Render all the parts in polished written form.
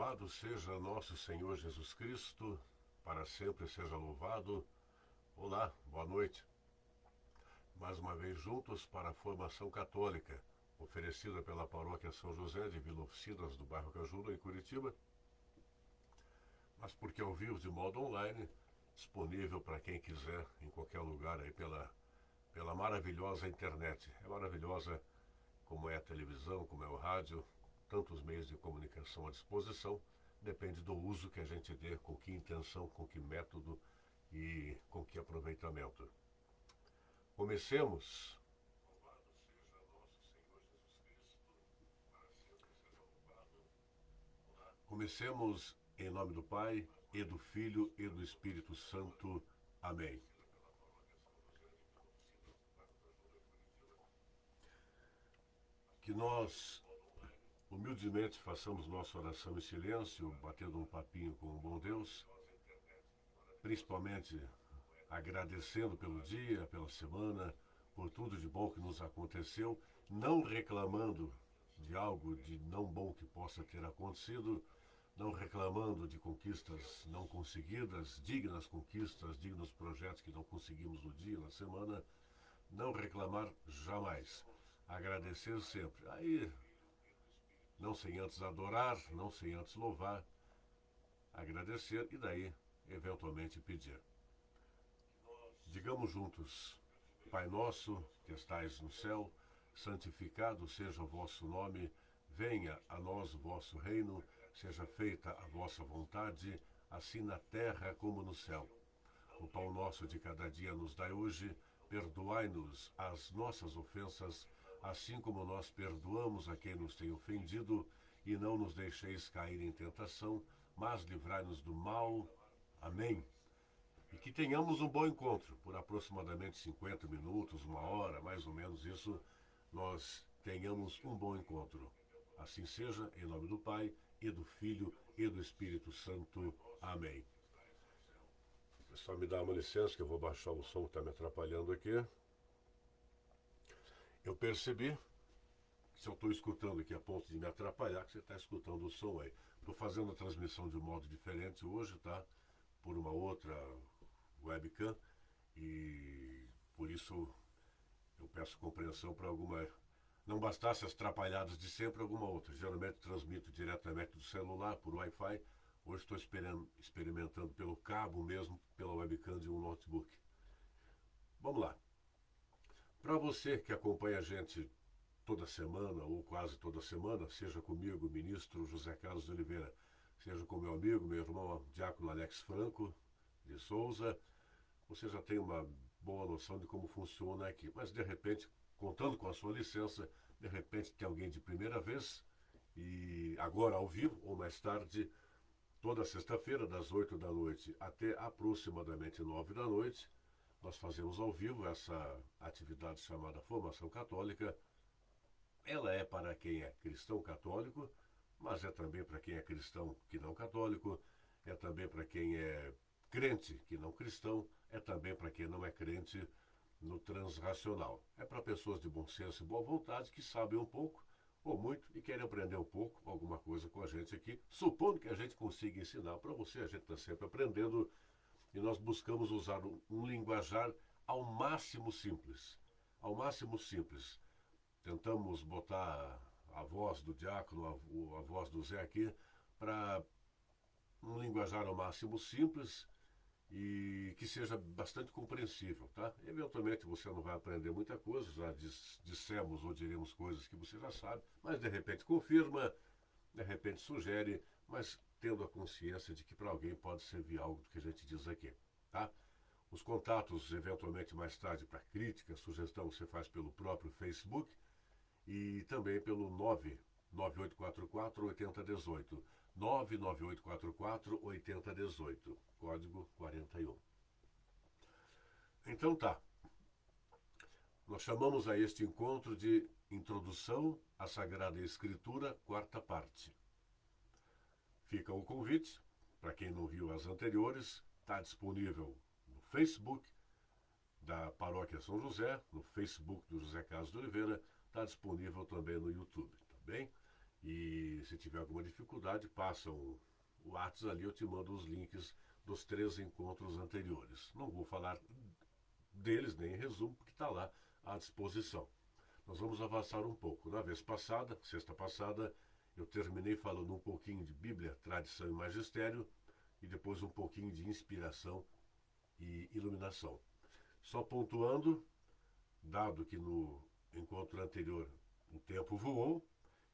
Louvado seja nosso Senhor Jesus Cristo, para sempre seja louvado. Olá, boa noite. Mais uma vez juntos para a formação católica, oferecida pela Paróquia São José de Vila Oficinas, do bairro Cajuru, em Curitiba, mas porque ao vivo de modo online, disponível para quem quiser, em qualquer lugar, aí pela maravilhosa internet. É maravilhosa como é a televisão, como é o rádio, tantos meios de comunicação à disposição, depende do uso que a gente dê, com que intenção, com que método e com que aproveitamento. Comecemos. Louvado seja nosso Senhor Jesus Cristo, para sempre seja louvado. Comecemos em nome do Pai, e do Filho, e do Espírito Santo. Amém. Que nós humildemente façamos nossa oração em silêncio, batendo um papinho com o bom Deus, principalmente agradecendo pelo dia, pela semana, por tudo de bom que nos aconteceu, não reclamando de algo de não bom que possa ter acontecido, não reclamando de conquistas não conseguidas, dignos projetos que não conseguimos no dia, na semana, não reclamar jamais, agradecer sempre. Aí, não sem antes adorar, não sem antes louvar, agradecer e daí, eventualmente, pedir. Digamos juntos: Pai nosso, que estais no céu, santificado seja o vosso nome, venha a nós o vosso reino, seja feita a vossa vontade, assim na terra como no céu. O pão nosso de cada dia nos dai hoje, perdoai-nos as nossas ofensas, assim como nós perdoamos a quem nos tem ofendido, e não nos deixeis cair em tentação, mas livrai-nos do mal. Amém. E que tenhamos um bom encontro, por aproximadamente 50 minutos, uma hora, mais ou menos isso, nós tenhamos um bom encontro. Assim seja, em nome do Pai, e do Filho, e do Espírito Santo. Amém. Só me dá uma licença que eu vou baixar o som que está me atrapalhando aqui. Eu percebi que se eu estou escutando aqui a ponto de me atrapalhar, que você está escutando o som aí. Estou fazendo a transmissão de um modo diferente hoje, tá? Por uma outra webcam, e por isso eu peço compreensão para alguma... Não bastasse as atrapalhadas de sempre, alguma outra. Geralmente transmito diretamente do celular, por Wi-Fi. Hoje estou experimentando pelo cabo mesmo, pela webcam de um notebook. Vamos lá. Para você que acompanha a gente toda semana, ou quase toda semana, seja comigo, ministro José Carlos de Oliveira, seja com meu amigo, meu irmão, diácono Alex Franco de Souza, você já tem uma boa noção de como funciona aqui. Mas, de repente, contando com a sua licença, de repente tem alguém de primeira vez, e agora ao vivo, ou mais tarde, toda sexta-feira, das 8 da noite até aproximadamente 9 da noite, nós fazemos ao vivo essa atividade chamada Formação Católica. Ela é para quem é cristão católico, mas é também para quem é cristão que não católico, é também para quem é crente que não cristão, é também para quem não é crente no transracional. É para pessoas de bom senso e boa vontade que sabem um pouco ou muito e querem aprender um pouco, alguma coisa com a gente aqui, supondo que a gente consiga ensinar. Para você, a gente está sempre aprendendo e nós buscamos usar um linguajar ao máximo simples. Ao máximo simples. Tentamos botar a voz do diácono, a voz do Zé aqui, para um linguajar ao máximo simples e que seja bastante compreensível, tá? Eventualmente você não vai aprender muita coisa, já dissemos ou diremos coisas que você já sabe, mas de repente confirma, de repente sugere, mas tendo a consciência de que para alguém pode servir algo do que a gente diz aqui, tá? Os contatos, eventualmente mais tarde, para crítica, sugestão, você faz pelo próprio Facebook e também pelo 99844 8018. 99844 8018, código 41. Então tá, nós chamamos a este encontro de Introdução à Sagrada Escritura, quarta parte. Fica o convite, para quem não viu as anteriores, está disponível no Facebook da Paróquia São José, no Facebook do José Carlos de Oliveira, está disponível também no YouTube, tá bem? E você tiver alguma dificuldade, passa o WhatsApp ali, eu te mando os links dos 3 encontros anteriores. Não vou falar deles, nem em resumo, porque está lá à disposição. Nós vamos avançar um pouco. Na vez passada, sexta passada, eu terminei falando um pouquinho de Bíblia, tradição e magistério, e depois um pouquinho de inspiração e iluminação. Só pontuando, dado que no encontro anterior o tempo voou,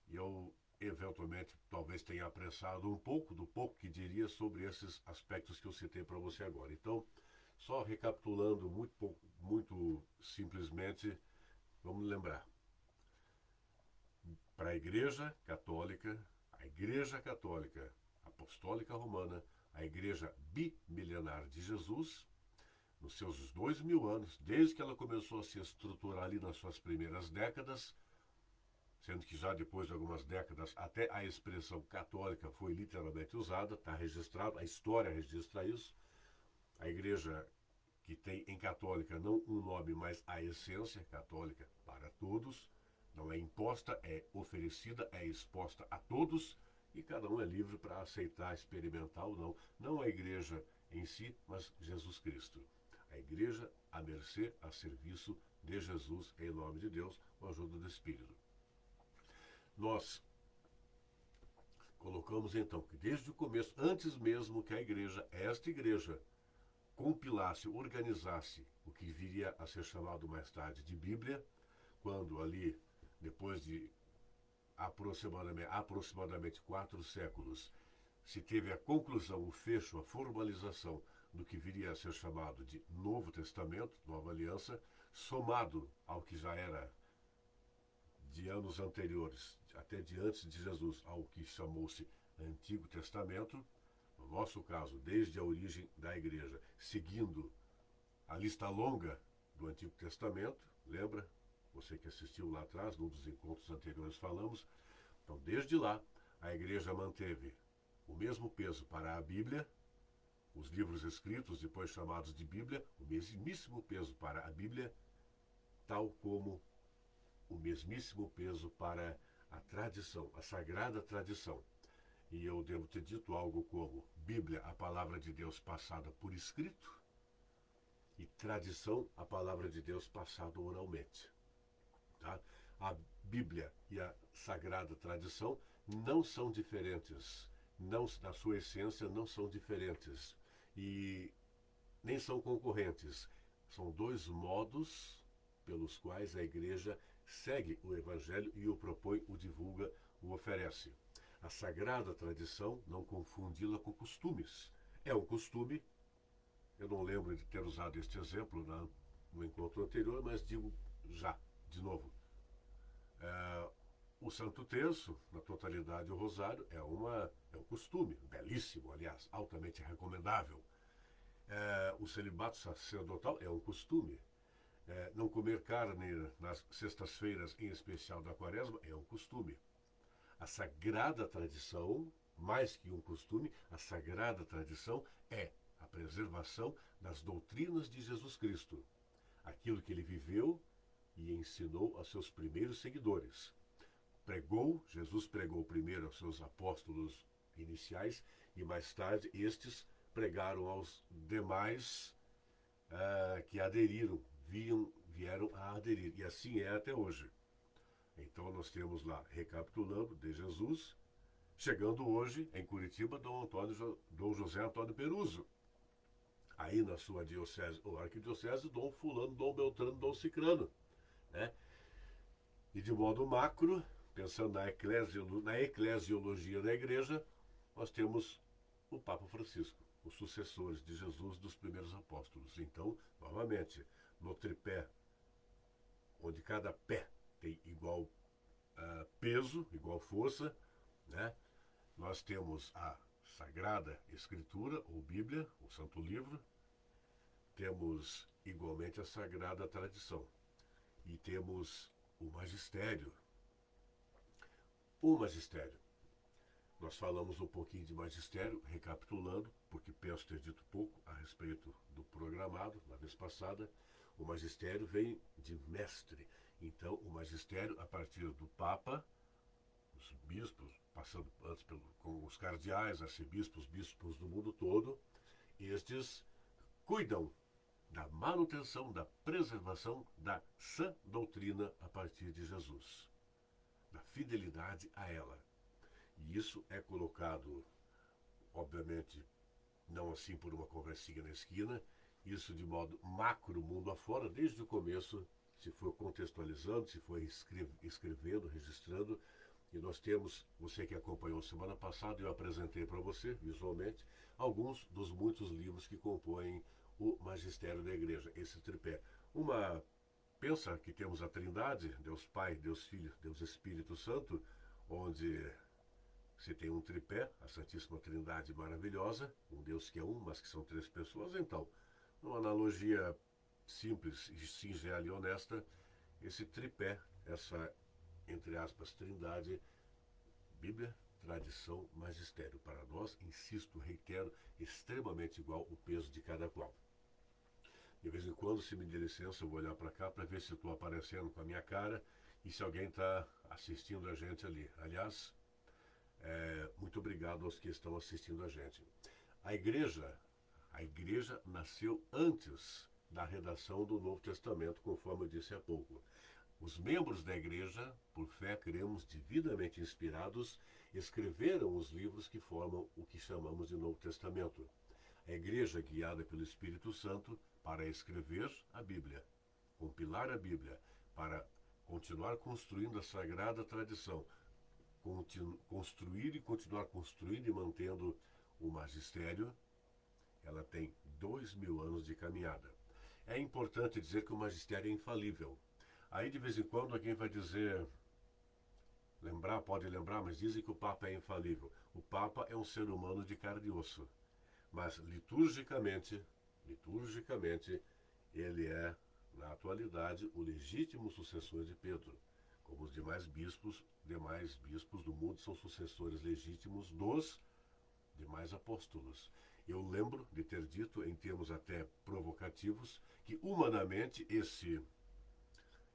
e eu eventualmente talvez tenha apressado um pouco do pouco que diria sobre esses aspectos que eu citei para você agora. Então, só recapitulando muito simplesmente, vamos lembrar. Para a Igreja Católica Apostólica Romana, a Igreja bimilenar de Jesus, nos seus 2000 anos, desde que ela começou a se estruturar ali nas suas primeiras décadas, sendo que já depois de algumas décadas até a expressão católica foi literalmente usada, está registrado, a história registra isso. A Igreja que tem em católica não um nome, mas a essência católica para todos, não é imposta, é oferecida, é exposta a todos e cada um é livre para aceitar, experimentar ou não. Não a Igreja em si, mas Jesus Cristo. A Igreja à mercê, a serviço de Jesus, em nome de Deus, com a ajuda do Espírito. Nós colocamos então que desde o começo, antes mesmo que a Igreja, esta Igreja, compilasse, organizasse o que viria a ser chamado mais tarde de Bíblia, quando ali, depois de aproximadamente 4 séculos, se teve a conclusão, o fecho, a formalização do que viria a ser chamado de Novo Testamento, Nova Aliança, somado ao que já era de anos anteriores, até de antes de Jesus, ao que chamou-se Antigo Testamento, no nosso caso, desde a origem da Igreja, seguindo a lista longa do Antigo Testamento, lembra? Você que assistiu lá atrás, num dos encontros anteriores falamos. Então, desde lá, a Igreja manteve o mesmo peso para a Bíblia, os livros escritos, depois chamados de Bíblia, o mesmíssimo peso para a Bíblia, tal como o mesmíssimo peso para a tradição, a sagrada tradição. E eu devo ter dito algo como Bíblia, a palavra de Deus passada por escrito, e tradição, a palavra de Deus passada oralmente. Tá? A Bíblia e a sagrada tradição não são diferentes, não, na sua essência não são diferentes e nem são concorrentes. São 2 modos pelos quais a Igreja segue o Evangelho e o propõe, o divulga, o oferece. A sagrada tradição, não confundi-la com costumes. É um costume, eu não lembro de ter usado este exemplo no encontro anterior, mas digo já, de novo. O Santo Terço, na totalidade o Rosário, é um costume, belíssimo, aliás, altamente recomendável. O celibato sacerdotal é um costume. Não comer carne nas sextas-feiras, em especial da Quaresma, é um costume. A sagrada tradição, mais que um costume, a sagrada tradição é a preservação das doutrinas de Jesus Cristo, aquilo que ele viveu e ensinou aos seus primeiros seguidores. Jesus pregou primeiro aos seus apóstolos iniciais e mais tarde estes pregaram aos demais que aderiram, vieram a aderir. E assim é até hoje. Então nós temos lá, recapitulando, de Jesus, chegando hoje em Curitiba, Dom José Antônio Peruso. Aí na sua diocese ou arquidiocese, Dom Fulano, Dom Beltrano, Dom Cicrano. Né? E de modo macro, pensando na eclesiologia da Igreja, nós temos o Papa Francisco, os sucessores de Jesus dos primeiros apóstolos. Então, novamente, no tripé, onde cada pé tem igual peso, igual força, né? Nós temos a Sagrada Escritura, ou Bíblia, o Santo Livro, temos igualmente a Sagrada Tradição e temos o Magistério. O Magistério. Nós falamos um pouquinho de magistério, recapitulando, porque penso ter dito pouco a respeito do programado na vez passada. O magistério vem de mestre. Então, o magistério, a partir do Papa, os bispos, passando antes com os cardeais, arcebispos, bispos do mundo todo. Estes cuidam da manutenção, da preservação da sã doutrina a partir de Jesus, da fidelidade a ela. E isso é colocado, obviamente, não assim por uma conversinha na esquina, isso de modo macro, mundo afora, desde o começo, se for contextualizando, se for escrevendo, registrando. E nós temos, você que acompanhou semana passada, eu apresentei para você, visualmente, alguns dos muitos livros que compõem o magistério da igreja, esse tripé. Pensa que temos a Trindade, Deus Pai, Deus Filho, Deus Espírito Santo, onde se tem um tripé, a Santíssima Trindade maravilhosa, um Deus que é um, mas que são três pessoas. Então, numa analogia simples, singela e honesta, esse tripé, essa, entre aspas, Trindade, Bíblia, tradição, magistério. Para nós, insisto, reitero, extremamente igual o peso de cada qual. De vez em quando, se me der licença, eu vou olhar para cá para ver se estou aparecendo com a minha cara e se alguém está assistindo a gente ali. Aliás, muito obrigado aos que estão assistindo a gente. A igreja nasceu antes da redação do Novo Testamento, conforme eu disse há pouco. Os membros da igreja, por fé, cremos, divinamente inspirados, escreveram os livros que formam o que chamamos de Novo Testamento. A igreja, guiada pelo Espírito Santo, para escrever a Bíblia, compilar a Bíblia, para continuar construindo a sagrada tradição, construir e continuar construindo e mantendo o magistério, ela tem 2000 anos de caminhada. É importante dizer que o magistério é infalível. Aí de vez em quando alguém vai dizer, pode lembrar, mas dizem que o Papa é infalível. O Papa é um ser humano de carne e osso, mas liturgicamente, ele é, na atualidade, o legítimo sucessor de Pedro. Como os demais bispos do mundo são sucessores legítimos dos demais apóstolos. Eu lembro de ter dito, em termos até provocativos, que humanamente esse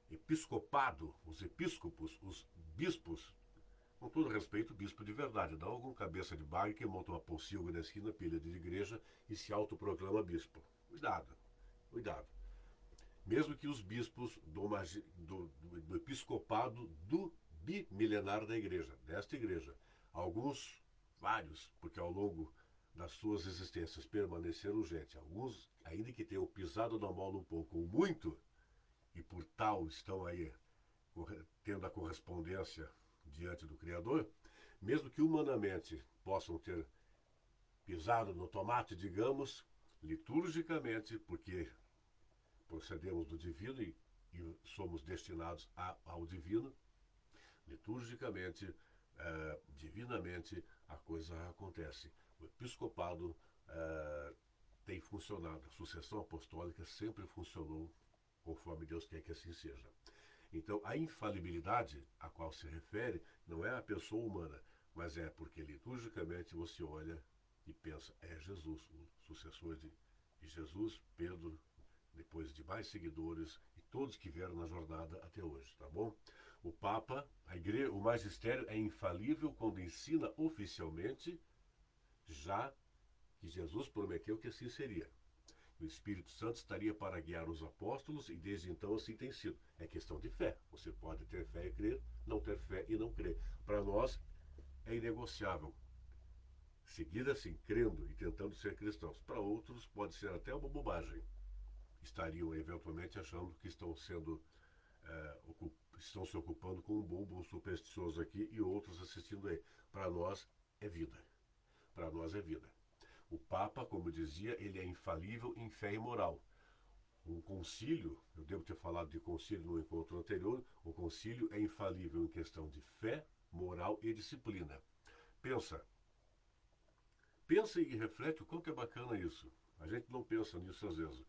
episcopado, os episcopos, os bispos, com todo respeito, bispo de verdade, não algum cabeça de bagre que monta uma pocilga na esquina, pilha de igreja e se autoproclama bispo. Cuidado. Mesmo que os bispos do episcopado do bimilenar da igreja, desta igreja, vários, porque ao longo das suas existências permaneceram gente, alguns, ainda que tenham pisado na mola um pouco ou muito, e por tal estão aí tendo a correspondência diante do Criador, mesmo que humanamente possam ter pisado no tomate, digamos, liturgicamente, porque procedemos do divino e somos destinados ao divino, liturgicamente, divinamente, a coisa acontece. O episcopado tem funcionado, a sucessão apostólica sempre funcionou conforme Deus quer que assim seja. Então, a infalibilidade a qual se refere não é a pessoa humana, mas é porque liturgicamente você olha e pensa, é Jesus, o sucessor de Jesus, Pedro, depois de mais seguidores e todos que vieram na jornada até hoje, tá bom? O Papa, a igreja, o magistério é infalível quando ensina oficialmente, já que Jesus prometeu que assim seria. O Espírito Santo estaria para guiar os apóstolos e desde então assim tem sido. É questão de fé. Você pode ter fé e crer, não ter fé e não crer. Para nós é inegociável seguir assim, crendo e tentando ser cristãos. Para outros pode ser até uma bobagem. Estariam eventualmente achando que estão se ocupando com um bulbo supersticioso aqui e outros assistindo aí. Para nós é vida. Para nós é vida. O Papa, como dizia, ele é infalível em fé e moral. Um concílio, eu devo ter falado de concílio no encontro anterior, o concílio é infalível em questão de fé, moral e disciplina. Pensa e reflete o quanto é bacana isso. A gente não pensa nisso às vezes.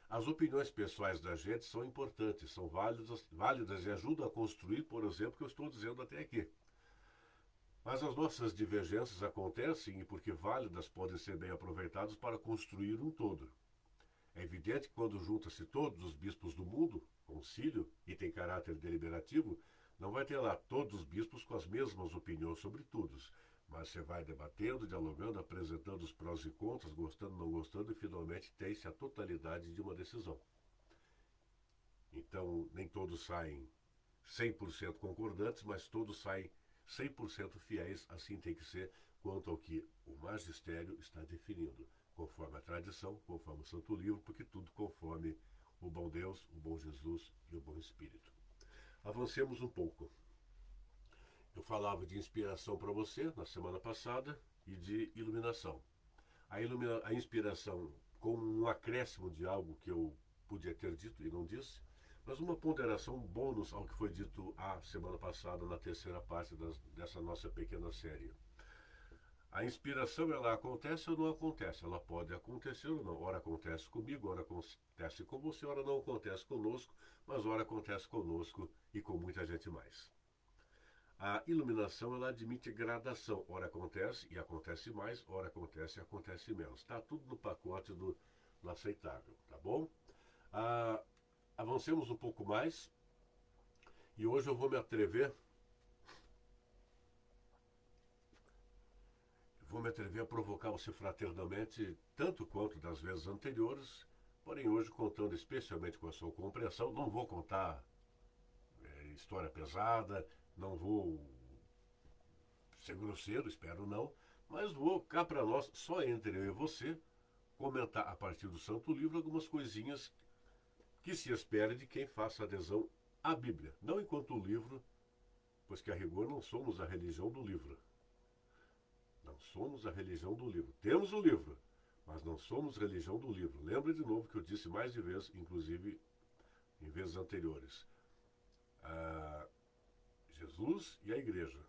As opiniões pessoais da gente são importantes, são válidas e ajudam a construir, por exemplo, o que eu estou dizendo até aqui. Mas as nossas divergências acontecem e, porque válidas, podem ser bem aproveitadas para construir um todo. É evidente que quando junta-se todos os bispos do mundo, concílio, e tem caráter deliberativo, Não vai ter lá todos os bispos com as mesmas opiniões sobre tudo, mas você vai debatendo, dialogando, apresentando os prós e contras, gostando, não gostando, e finalmente tem-se a totalidade de uma decisão. Então, nem todos saem 100% concordantes, mas todos saem 100% fiéis, assim tem que ser, quanto ao que o magistério está definindo, conforme a tradição, conforme o Santo Livro, porque tudo conforme o bom Deus, o bom Jesus e o bom Espírito. Avancemos um pouco. Eu falava de inspiração para você na semana passada e de iluminação. A inspiração com um acréscimo de algo que eu podia ter dito e não disse, mas uma ponderação bônus ao que foi dito a semana passada na terceira parte dessa nossa pequena série. A inspiração, ela acontece ou não acontece? Ela pode acontecer ou não. Ora acontece comigo, ora acontece com você, ora não acontece conosco, mas ora acontece conosco e com muita gente mais. A iluminação, ela admite gradação. Ora acontece e acontece mais, ora acontece e acontece menos. Está tudo no pacote do aceitável, tá bom? Avancemos um pouco mais e hoje eu vou me atrever a provocar você fraternamente, tanto quanto das vezes anteriores, porém hoje contando especialmente com a sua compreensão. Não vou contar história pesada, não vou ser grosseiro, espero não, mas vou cá para nós, só entre eu e você, comentar a partir do Santo Livro algumas coisinhas que se espera de quem faça adesão à Bíblia. Não enquanto livro, pois que a rigor não somos a religião do livro. Não somos a religião do livro. Temos o livro, mas não somos religião do livro. Lembra de novo que eu disse mais de vez, inclusive em vezes anteriores. Jesus e a igreja,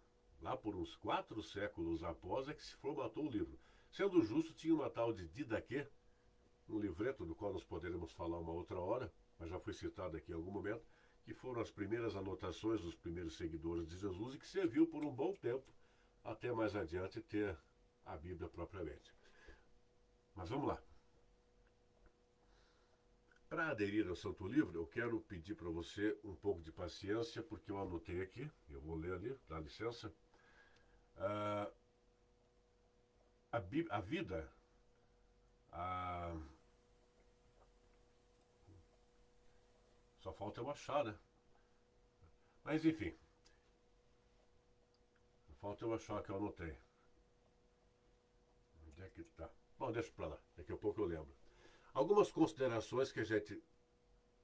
lá por uns 4 séculos após, é que se formatou o livro. Sendo justo, tinha uma tal de Didaquê, um livreto do qual nós poderemos falar uma outra hora, mas já foi citado aqui em algum momento, que foram as primeiras anotações dos primeiros seguidores de Jesus e que serviu por um bom tempo, até mais adiante ter a Bíblia propriamente. Mas vamos lá. Para aderir ao Santo Livro, eu quero pedir para você um pouco de paciência, porque eu anotei aqui, eu vou ler ali, dá licença. A vida, só falta eu achar, né? Mas enfim, falta eu achar que eu anotei. Onde é que está? Bom, deixa para lá, daqui a pouco eu lembro. Algumas considerações que a gente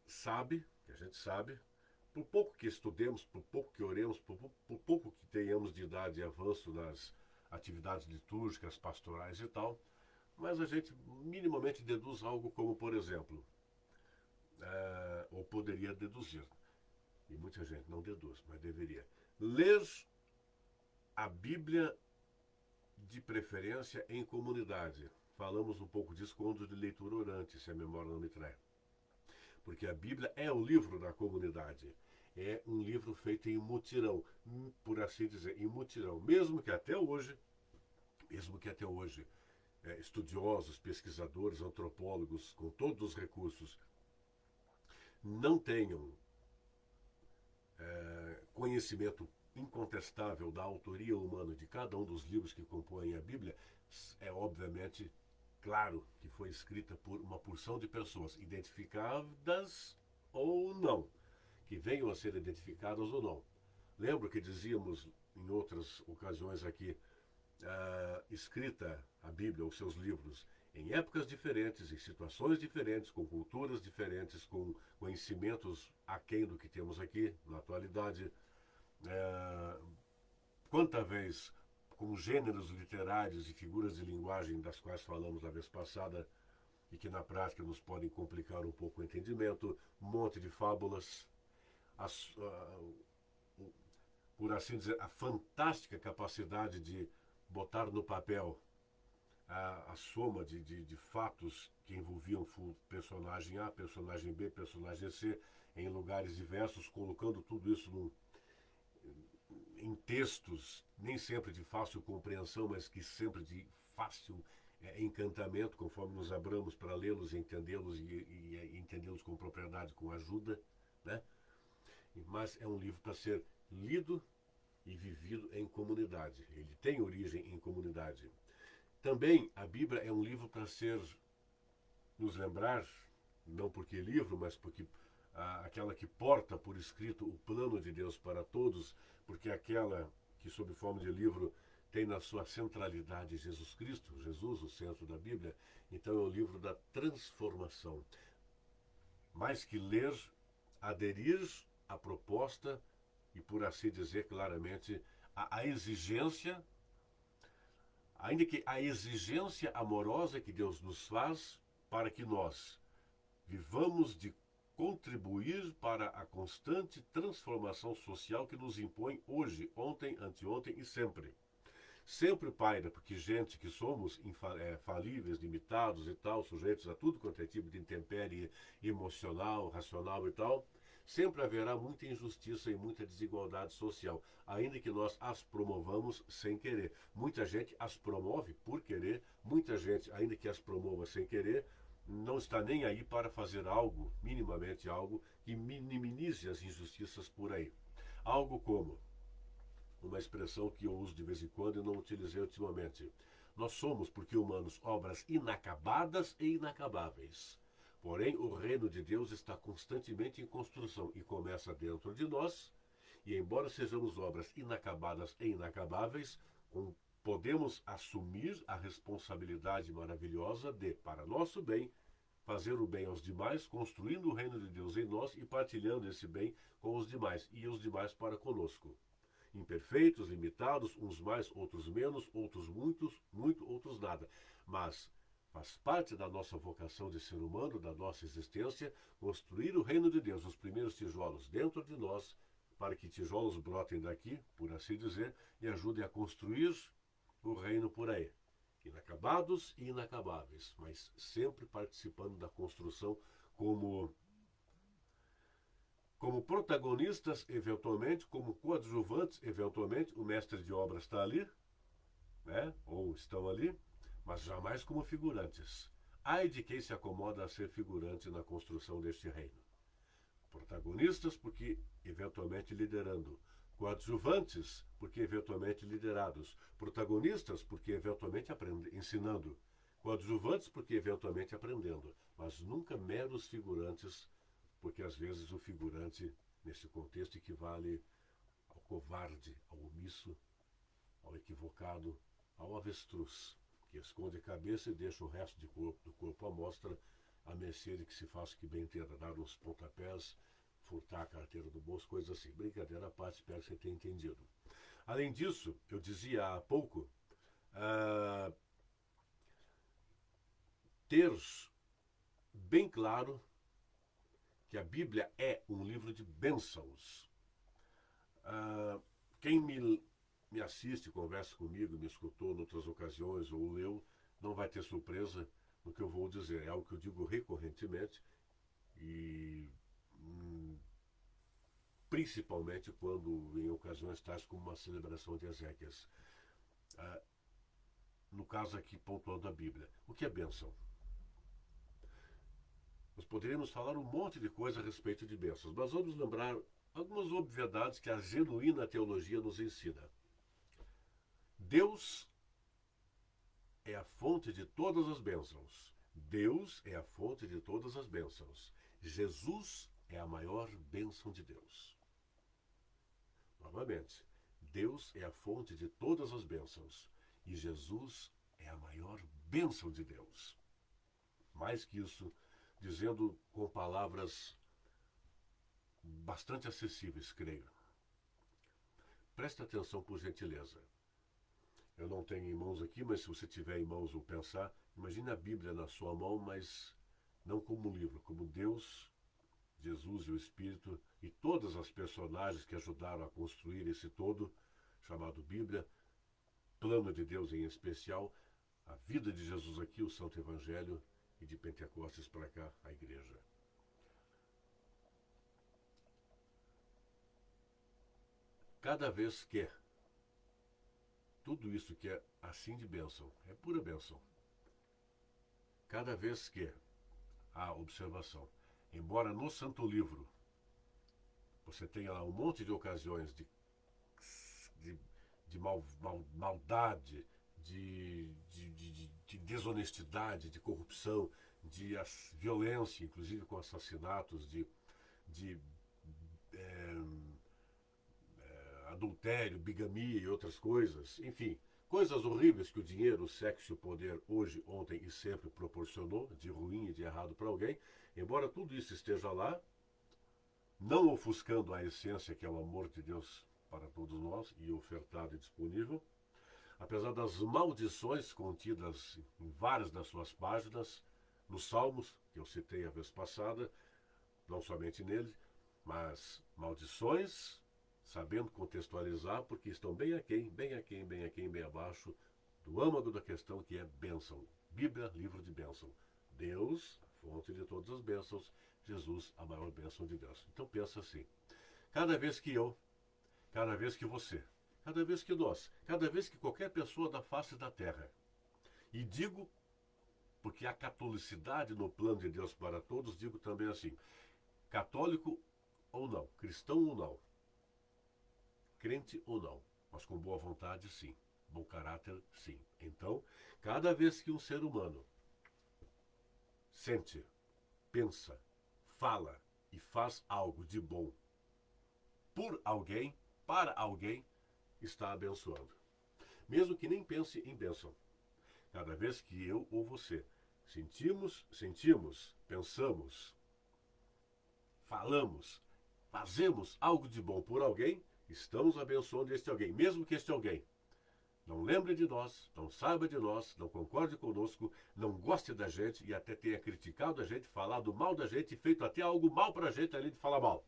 sabe, por pouco que estudemos, por pouco que oremos, por pouco que tenhamos de idade e avanço nas atividades litúrgicas, pastorais e tal, mas a gente minimamente deduz algo como, por exemplo, ou poderia deduzir, e muita gente não deduz, mas deveria, ler a Bíblia de preferência em comunidade. Falamos um pouco disso quando de leitura orante, se a memória não me trai. Porque a Bíblia é o livro da comunidade. É um livro feito em mutirão, por assim dizer, em mutirão. Mesmo que até hoje, estudiosos, pesquisadores, antropólogos, com todos os recursos, não tenham conhecimento incontestável da autoria humana de cada um dos livros que compõem a Bíblia, é obviamente claro que foi escrita por uma porção de pessoas identificadas ou não, que venham a ser identificadas ou não. Lembro que dizíamos em outras ocasiões aqui, escrita a Bíblia, os seus livros, em épocas diferentes, em situações diferentes, com culturas diferentes, com conhecimentos aquém do que temos aqui na atualidade. Quanta vez com gêneros literários e figuras de linguagem das quais falamos na vez passada e que na prática nos podem complicar um pouco o entendimento, um monte de fábulas, por assim dizer, a fantástica capacidade de botar no papel a soma de fatos que envolviam personagem A, personagem B, personagem C, em lugares diversos, colocando tudo isso em textos, nem sempre de fácil compreensão, mas que sempre de fácil encantamento, conforme nos abramos para lê-los e entendê-los e entendê-los com propriedade, com ajuda, né? Mas é um livro para ser lido e vivido em comunidade. Ele tem origem em comunidade. Também a Bíblia é um livro para nos lembrar, não porque livro, mas porque aquela que porta por escrito o plano de Deus para todos, porque aquela que sob forma de livro tem na sua centralidade Jesus Cristo, Jesus, o centro da Bíblia. Então é o livro da transformação. Mais que ler, aderir à proposta e, por assim dizer claramente, a exigência, ainda que a exigência amorosa que Deus nos faz para que nós vivamos de contribuir para a constante transformação social que nos impõe hoje, ontem, anteontem e sempre. Sempre paira, porque gente que somos falíveis, limitados e tal, sujeitos a tudo quanto é tipo de intempérie emocional, racional e tal, sempre haverá muita injustiça e muita desigualdade social, ainda que nós as promovamos sem querer. Muita gente as promove por querer, muita gente, ainda que as promova sem querer, não está nem aí para fazer algo, minimamente algo, que minimize as injustiças por aí. Algo como uma expressão que eu uso de vez em quando e não utilizei ultimamente. Nós somos, porque humanos, obras inacabadas e inacabáveis. Porém, o reino de Deus está constantemente em construção e começa dentro de nós. E embora sejamos obras inacabadas e inacabáveis, podemos assumir a responsabilidade maravilhosa de, para nosso bem, fazer o bem aos demais, construindo o reino de Deus em nós e partilhando esse bem com os demais e os demais para conosco. Imperfeitos, limitados, uns mais, outros menos, outros muitos, muito, outros nada. Mas faz parte da nossa vocação de ser humano, da nossa existência, construir o reino de Deus, os primeiros tijolos dentro de nós, para que tijolos brotem daqui, por assim dizer, e ajudem a construir o reino por aí. Inacabados e inacabáveis, mas sempre participando da construção como protagonistas, eventualmente, como coadjuvantes, eventualmente, o mestre de obras está ali, né? Ou estão ali, mas jamais como figurantes. Ai de quem se acomoda a ser figurante na construção deste reino. Protagonistas, porque eventualmente liderando. Coadjuvantes, porque eventualmente liderados. Protagonistas, porque eventualmente ensinando. Coadjuvantes, porque eventualmente aprendendo. Mas nunca meros figurantes, porque às vezes o figurante, nesse contexto, equivale ao covarde, ao omisso, ao equivocado, ao avestruz, que esconde a cabeça e deixa o resto do corpo à mostra, à mercê de que se faça o que bem entenda, dar uns pontapés, furtar a carteira do bolso, coisas assim. Brincadeira à parte, espero que você tenha entendido. Além disso, eu dizia há pouco, ter bem claro que a Bíblia é um livro de bênçãos. Quem me assiste, conversa comigo, me escutou em outras ocasiões ou leu, não vai ter surpresa no que eu vou dizer. É algo que eu digo recorrentemente e principalmente quando em ocasiões tais como uma celebração de Ezequias. No caso aqui, pontuando a Bíblia. O que é bênção? Nós poderíamos falar um monte de coisa a respeito de bênçãos, mas vamos lembrar algumas obviedades que a genuína teologia nos ensina. Deus é a fonte de todas as bênçãos. Deus é a fonte de todas as bênçãos. Jesus é a maior bênção de Deus. Novamente, Deus é a fonte de todas as bênçãos. E Jesus é a maior bênção de Deus. Mais que isso, dizendo com palavras bastante acessíveis, creio. Preste atenção, por gentileza. Eu não tenho em mãos aqui, mas se você tiver em mãos ou pensar, imagine a Bíblia na sua mão, mas não como um livro, como Deus, Jesus e o Espírito e todas as personagens que ajudaram a construir esse todo, chamado Bíblia, plano de Deus em especial, a vida de Jesus aqui, o Santo Evangelho, e de Pentecostes para cá, a Igreja. Cada vez que tudo isso que é assim de bênção, é pura bênção. Cada vez que há observação, embora no Santo Livro você tenha lá um monte de ocasiões de, maldade, de desonestidade, de corrupção, de violência, inclusive com assassinatos, de é, adultério, bigamia e outras coisas, enfim, coisas horríveis que o dinheiro, o sexo e o poder hoje, ontem e sempre proporcionou, de ruim e de errado para alguém, embora tudo isso esteja lá, não ofuscando a essência que é o amor de Deus para todos nós e ofertado e disponível, apesar das maldições contidas em várias das suas páginas, nos Salmos, que eu citei a vez passada, não somente nele, mas maldições, sabendo contextualizar, porque estão bem aquém, bem aquém, bem aquém, bem abaixo do âmago da questão que é bênção. Bíblia, livro de bênção. Deus, a fonte de todas as bênçãos, Jesus, a maior bênção de Deus. Então pensa assim, cada vez que eu, cada vez que você, cada vez que nós, cada vez que qualquer pessoa da face da terra, e digo, porque há catolicidade no plano de Deus para todos, digo também assim, católico ou não, cristão ou não, crente ou não, mas com boa vontade sim, bom caráter sim. Então, cada vez que um ser humano sente, pensa, fala e faz algo de bom por alguém, para alguém, está abençoando. Mesmo que nem pense em bênção. Cada vez que eu ou você sentimos, pensamos, falamos, fazemos algo de bom por alguém, estamos abençoando este alguém, mesmo que este alguém não lembre de nós, não saiba de nós, não concorde conosco, não goste da gente e até tenha criticado a gente, falado mal da gente e feito até algo mal pra gente além de falar mal.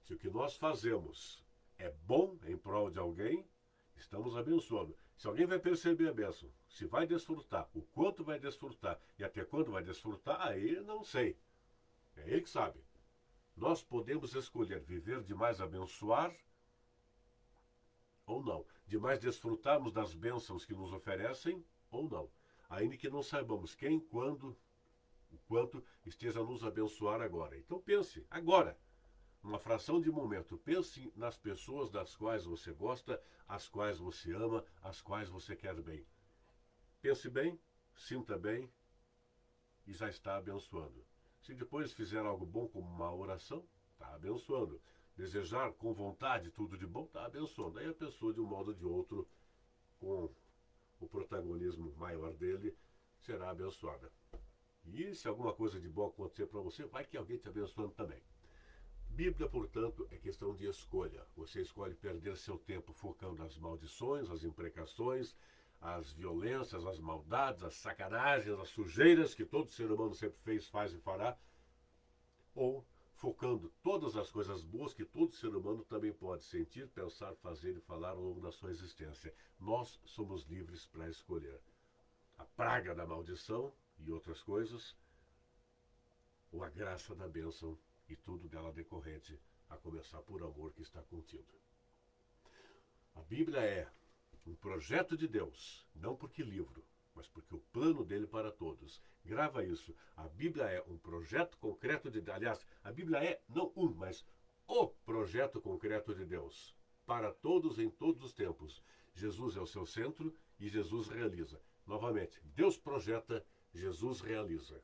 Se o que nós fazemos é bom em prol de alguém, estamos abençoando. Se alguém vai perceber a bênção, se vai desfrutar, o quanto vai desfrutar e até quando vai desfrutar, aí não sei. É ele que sabe. Nós podemos escolher viver de mais abençoar ou não, de mais desfrutarmos das bênçãos que nos oferecem ou não, ainda que não saibamos quem, quando, o quanto esteja a nos abençoar agora. Então pense, agora, uma fração de momento, pense nas pessoas das quais você gosta, as quais você ama, as quais você quer bem. Pense bem, sinta bem e já está abençoando. Se depois fizer algo bom como uma oração, está abençoando. Desejar com vontade tudo de bom, está abençoando. Aí a pessoa, de um modo ou de outro, com o protagonismo maior dele, será abençoada. E se alguma coisa de bom acontecer para você, vai que alguém te abençoando também. Bíblia, portanto, é questão de escolha. Você escolhe perder seu tempo focando nas maldições, as imprecações, as violências, as maldades, as sacanagens, as sujeiras que todo ser humano sempre fez, faz e fará, ou focando todas as coisas boas que todo ser humano também pode sentir, pensar, fazer e falar ao longo da sua existência. Nós somos livres para escolher a praga da maldição e outras coisas, ou a graça da bênção e tudo dela decorrente, a começar por amor que está contido. A Bíblia é um projeto de Deus, não porque livro, mas porque o plano dele para todos. Grava isso. A Bíblia é um projeto concreto de Deus. Aliás, a Bíblia é não um, mas o projeto concreto de Deus. Para todos, em todos os tempos. Jesus é o seu centro e Jesus realiza. Novamente, Deus projeta, Jesus realiza.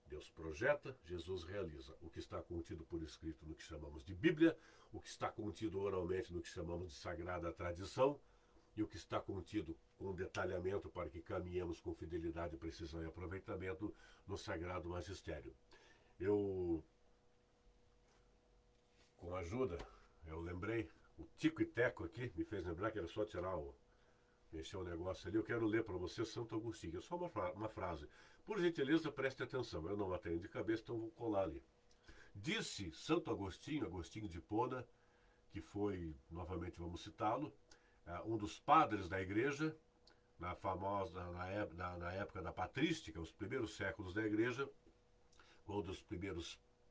Deus projeta, Jesus realiza. O que está contido por escrito no que chamamos de Bíblia, o que está contido oralmente no que chamamos de Sagrada Tradição, e o que está contido com detalhamento para que caminhemos com fidelidade, precisão e aproveitamento no Sagrado Magistério. Com a ajuda, eu lembrei, o Tico e Teco aqui me fez lembrar que era só tirar mexer o negócio ali. Eu quero ler para você Santo Agostinho. É só uma frase. Por gentileza, preste atenção. Eu não a tenho de cabeça, então vou colar ali. Disse Santo Agostinho, Agostinho de Hipona, que foi, novamente vamos citá-lo, um dos padres da igreja, na época da patrística, os primeiros séculos da igreja, quando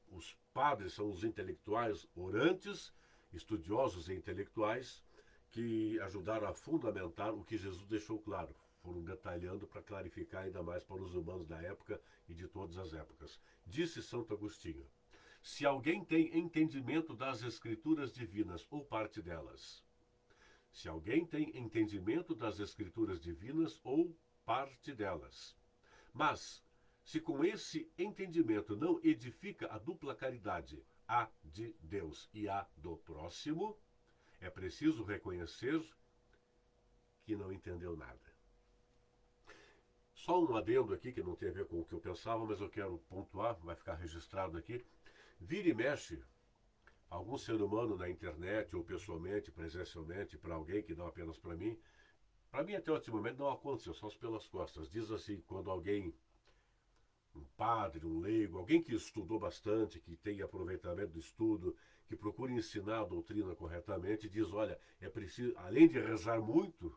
os padres são os intelectuais orantes, estudiosos e intelectuais, que ajudaram a fundamentar o que Jesus deixou claro. Foram detalhando para clarificar ainda mais para os humanos da época e de todas as épocas. Disse Santo Agostinho: Se alguém tem entendimento das Escrituras divinas ou parte delas. Se alguém tem entendimento das Escrituras divinas ou parte delas. Mas, se com esse entendimento não edifica a dupla caridade, a de Deus e a do próximo, é preciso reconhecer que não entendeu nada. Só um adendo aqui, que não tem a ver com o que eu pensava, mas eu quero pontuar, vai ficar registrado aqui. Vira e mexe, algum ser humano na internet, ou pessoalmente, presencialmente, para alguém, que não apenas para mim até ultimamente não aconteceu, só pelas costas. Diz assim, quando alguém, um padre, um leigo, alguém que estudou bastante, que tem aproveitamento do estudo, que procura ensinar a doutrina corretamente, diz, olha, é preciso, além de rezar muito,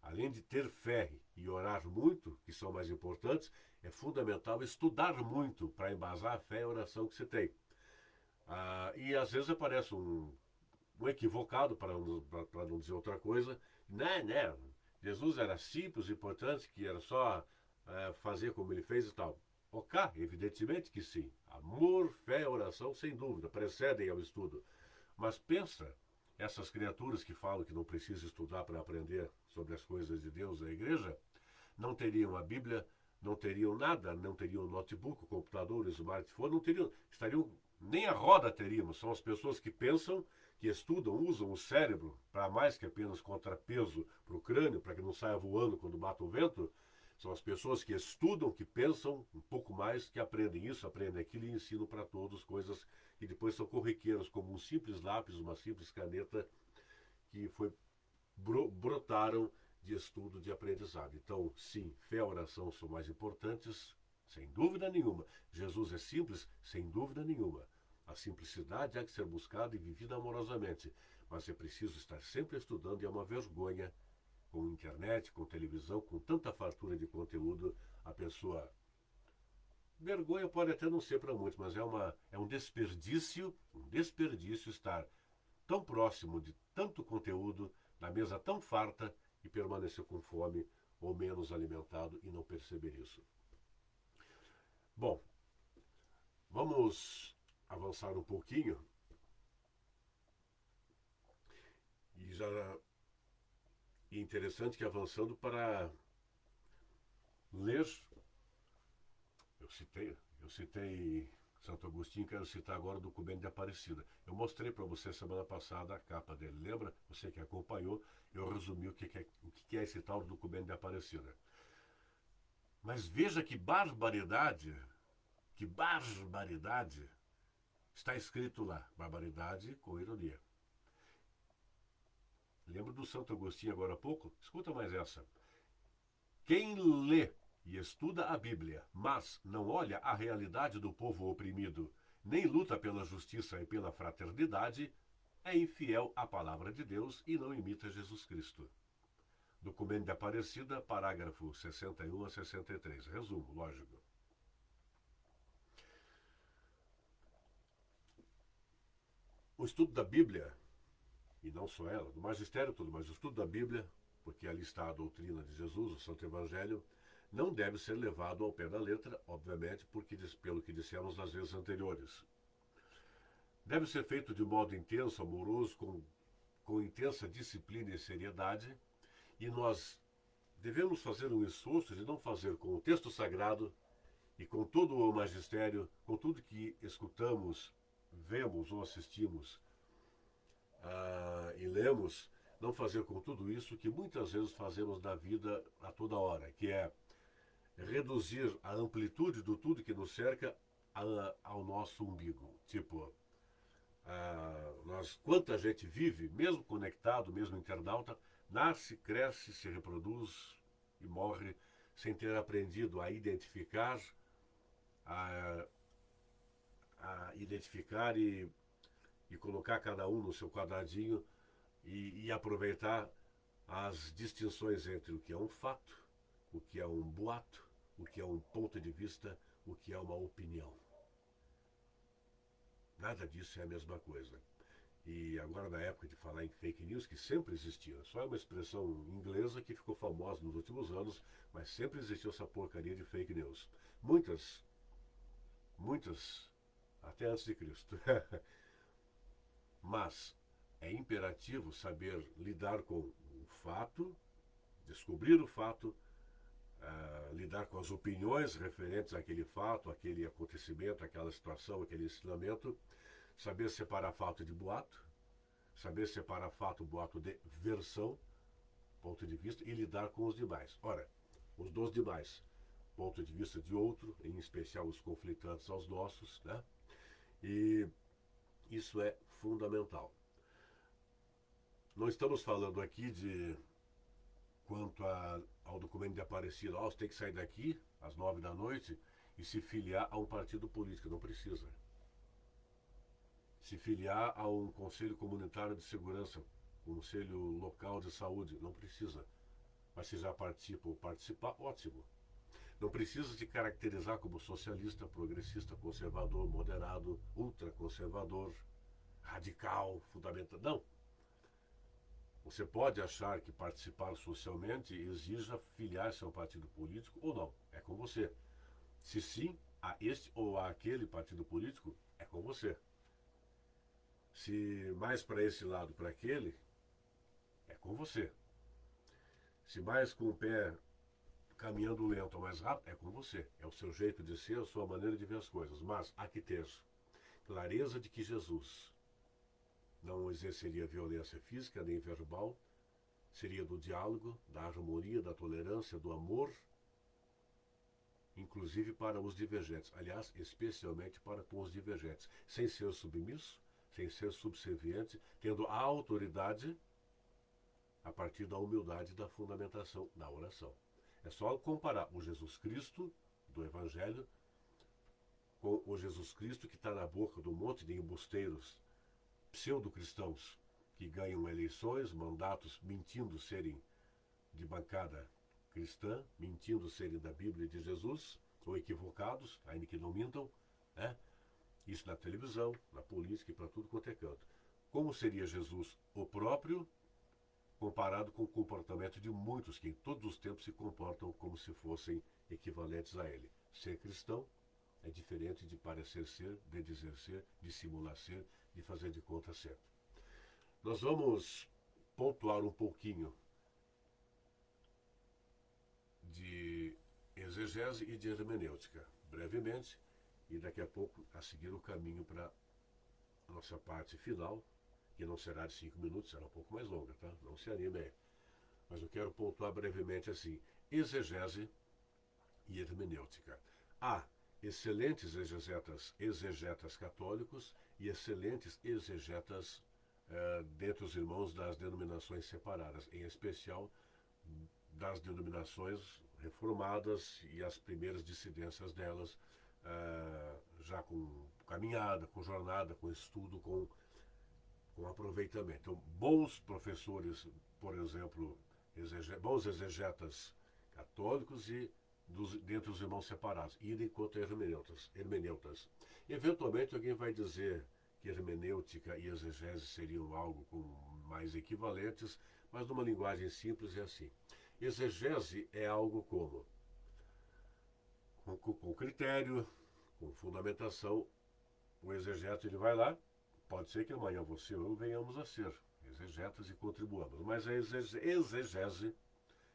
além de ter fé e orar muito, que são mais importantes, é fundamental estudar muito para embasar a fé e a oração que você tem. E às vezes aparece um equivocado, para não dizer outra coisa, né? Jesus era simples, importante, que era só fazer como ele fez e tal. Ok, evidentemente que sim. Amor, fé e oração, sem dúvida, precedem ao estudo. Mas pensa, essas criaturas que falam que não precisa estudar para aprender sobre as coisas de Deus da igreja, não teriam a Bíblia, não teriam nada, não teriam notebook, computador, smartphone, não teriam, estariam, nem a roda teríamos. São as pessoas que pensam, que estudam, usam o cérebro para mais que apenas contrapeso para o crânio, para que não saia voando quando bate o vento. São as pessoas que estudam, que pensam um pouco mais, que aprendem isso, aprendem aquilo e ensinam para todos coisas que depois são corriqueiras, como um simples lápis, uma simples caneta, que brotaram de estudo, de aprendizado. Então, sim, fé e oração são mais importantes, sem dúvida nenhuma. Jesus é simples, sem dúvida nenhuma. A simplicidade há que ser buscada e vivida amorosamente, mas é preciso estar sempre estudando e é uma vergonha, com internet, com televisão, com tanta fartura de conteúdo, a pessoa... Vergonha pode até não ser para muitos, mas é um desperdício estar tão próximo de tanto conteúdo, na mesa tão farta, e permanecer com fome ou menos alimentado e não perceber isso. Bom, vamos avançar um pouquinho e já é interessante que avançando para ler, eu citei Santo Agostinho, quero citar agora o documento de Aparecida. Eu mostrei para você semana passada a capa dele, lembra? Você que acompanhou, eu resumi o que é esse tal documento de Aparecida. Mas veja que barbaridade está escrito lá. Barbaridade com ironia. Lembra do Santo Agostinho agora há pouco? Escuta mais essa. Quem lê e estuda a Bíblia, mas não olha a realidade do povo oprimido, nem luta pela justiça e pela fraternidade, é infiel à palavra de Deus e não imita Jesus Cristo. Documento de Aparecida, parágrafo 61 a 63. Resumo, lógico. O estudo da Bíblia, e não só ela, do magistério todo, mas o estudo da Bíblia, porque ali está a doutrina de Jesus, o Santo Evangelho, não deve ser levado ao pé da letra, obviamente, porque pelo que dissemos nas vezes anteriores. Deve ser feito de modo intenso, amoroso, com intensa disciplina e seriedade, e nós devemos fazer um esforço de não fazer com o texto sagrado e com todo o magistério, com tudo que escutamos, vemos ou assistimos e lemos, não fazer com tudo isso que muitas vezes fazemos na vida a toda hora, que é reduzir a amplitude do tudo que nos cerca ao nosso umbigo. Tipo, quanta gente vive, mesmo conectado, mesmo internauta, nasce, cresce, se reproduz e morre sem ter aprendido a identificar, a identificar e colocar cada um no seu quadradinho e aproveitar as distinções entre o que é um fato, o que é um boato, o que é um ponto de vista, o que é uma opinião. Nada disso é a mesma coisa. E agora, na época de falar em fake news, que sempre existiu, só é uma expressão inglesa que ficou famosa nos últimos anos, mas sempre existiu essa porcaria de fake news. Muitas até antes de Cristo. Mas é imperativo saber lidar com o fato, descobrir o fato, lidar com as opiniões referentes àquele fato, àquele acontecimento, àquela situação, aquele ensinamento, saber separar fato de boato, saber separar fato, boato de versão, ponto de vista, e lidar com os demais. Ora, os dos demais, ponto de vista de outro, em especial os conflitantes aos nossos, né? E isso é fundamental. Não estamos falando aqui de quanto ao documento de Aparecida. Você tem que sair daqui às 9 da noite e se filiar a um partido político. Não precisa. Se filiar a um conselho comunitário de segurança, conselho local de saúde. Não precisa. Mas se já participa ou participar, ótimo. Não precisa se caracterizar como socialista, progressista, conservador, moderado, ultraconservador, radical, fundamental. Não. Você pode achar que participar socialmente exija filiar-se a um partido político ou não. É com você. Se sim, a este ou a aquele partido político, é com você. Se mais para esse lado, para aquele, é com você. Se mais com o pé caminhando lento ou mais rápido, é com você. É o seu jeito de ser, a sua maneira de ver as coisas. Mas há que ter clareza de que Jesus não exerceria violência física nem verbal, seria do diálogo, da harmonia, da tolerância, do amor, inclusive para os divergentes. Aliás, especialmente para com os divergentes. Sem ser submisso, sem ser subserviente, tendo a autoridade a partir da humildade e da fundamentação da oração. É só comparar o Jesus Cristo do Evangelho com o Jesus Cristo que está na boca do monte de embusteiros pseudo-cristãos que ganham eleições, mandatos, mentindo serem de bancada cristã, mentindo serem da Bíblia e de Jesus, ou equivocados, ainda que não mintam, né? Isso na televisão, na política e para tudo quanto é canto. Como seria Jesus o próprio comparado com o comportamento de muitos que em todos os tempos se comportam como se fossem equivalentes a ele? Ser cristão é diferente de parecer ser, de dizer ser, de simular ser, de fazer de conta ser. Nós vamos pontuar um pouquinho de exegese e de hermenêutica, brevemente, e daqui a pouco a seguir o caminho para a nossa parte final, que não será de 5 minutos, será um pouco mais longa, tá? Não se anime aí. Mas eu quero pontuar brevemente assim: exegese e hermenêutica. Há excelentes exegetas católicos e excelentes exegetas dentre os irmãos das denominações separadas, em especial das denominações reformadas e as primeiras dissidências delas, já com caminhada, com jornada, com estudo, com aproveitamento. Então, bons professores, por exemplo, bons exegetas católicos e dentre os irmãos separados, idem quanto a hermeneutas. Eventualmente alguém vai dizer que hermenêutica e exegese seriam algo mais equivalentes, mas numa linguagem simples é assim. Exegese é algo como com critério, com fundamentação. O exegeta ele vai lá, pode ser que amanhã você ou eu venhamos a ser exegetas e contribuamos, mas a exegese,